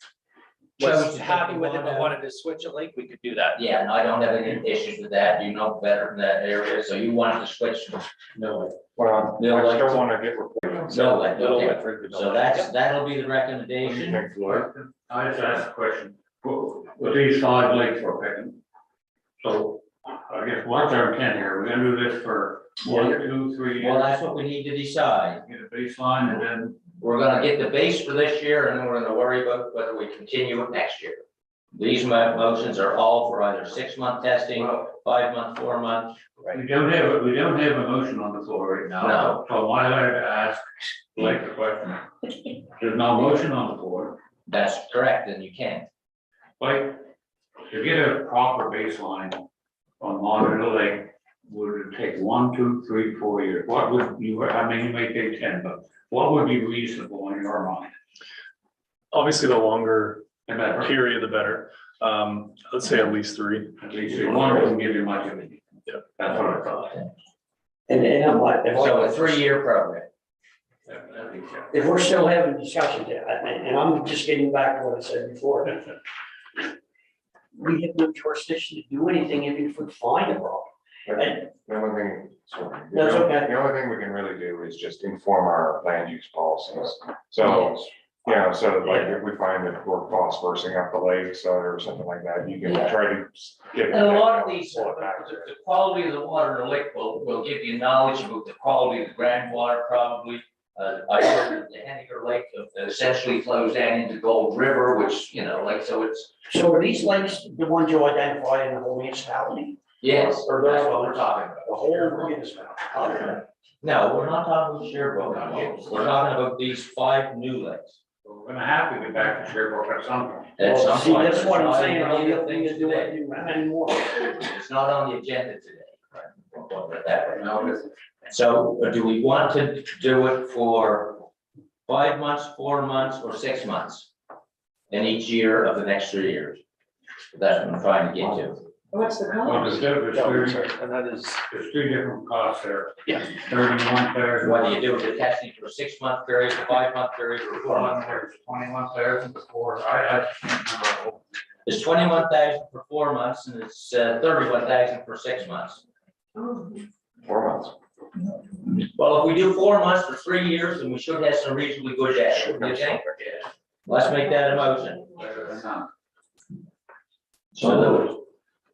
Chose was to happy take with it, one but out. wanted to switch a lake, we could do that. Yeah, and I don't have any issues with that. You know better in that area, so you wanted to switch. No, Well, They'll I like still to- wanna get reported. no, like, Little okay. bit for- So that'll be the recommendation. Thanks, Lloyd. I just asked a question, with these 5 lakes we're picking. So I guess what's our intent here? We're gonna do this for 1, 2, 3 Well, years, that's what we need to decide. get a baseline and then. We're gonna get the base for this year, and then we're gonna worry about whether we continue it next year. These motions are all for either 6-month testing, 5-month, 4-month. We don't have a motion on the floor right now. No. So why did I ask Blake the question? There's no motion on the floor. That's correct, and you can. Like, to get a proper baseline on Monitor Lake, would it take 1, 2, 3, 4 years? What would you, I mean, you may take 10, but what would be reasonable in your mind? Obviously, the longer And that, period, the better. Let's say at least 3. at least one doesn't give you much of it. Yeah. That's what I thought. And I'm like, So a 3-year program. if we're still having discussions, and I'm just getting back to what I said before. We have no jurisdiction to do anything even if we find a problem. And The only thing, sorry. That's okay. The only thing we can really do is just inform our land use policies. So, you know, so like if we find that we're phosphorusing up the lakes or something like that, you can Yeah. try to get. And a lot of these, pull it back. the quality of the water in the lake will give you knowledge about the quality of the groundwater probably. I heard that the Henniker Lake essentially flows down into Gold River, which, you know, like, so it's, so are these lakes the ones you identified in the whole municipality? yes, Or that's they're- what we're talking about. The whole municipality? Okay. No, we're not talking about Sherbrooke, we're talking about these 5 new lakes. We're gonna have to get back to Sherbrooke at some point. At some See, point, that's it's what I'm not saying, on I the don't need to do today. it anymore. It's not on the agenda today. We'll put it that way. No, this- So do we want to do it for 5 months, 4 months, or 6 months? In each year of the next 3 years? That's what I'm trying to get to. What's the Well, cost? And that is, there's 2 different costs there. Yeah. 31,000. Whether you do the testing for a 6-month period, a 5-month period, or a 4-month period. 21,000 before, I can't remember. It's 21,000 for 4 months and it's 31,000 for 6 months. 4 months. Well, if we do 4 months for 3 years, then we should have some reasonably good data, what do you think? Let's make that a motion. Better than none. So,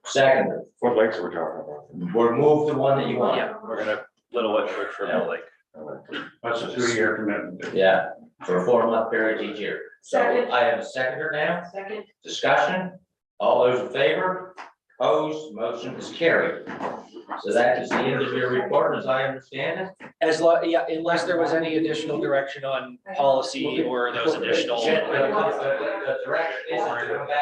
second, What lakes are we talking about? we'll move the one that you want. yeah, we're gonna Little Whitford for Mill Lake. That's a 3-year commitment. Yeah, for a 4-month period each year. So Second. I have a seconder now, Second. discussion, all those in favor, opposed, motion is carried. So that is the end of your report, as I understand it. Yeah, unless there was any additional direction on policy or those additional. The direction is to come back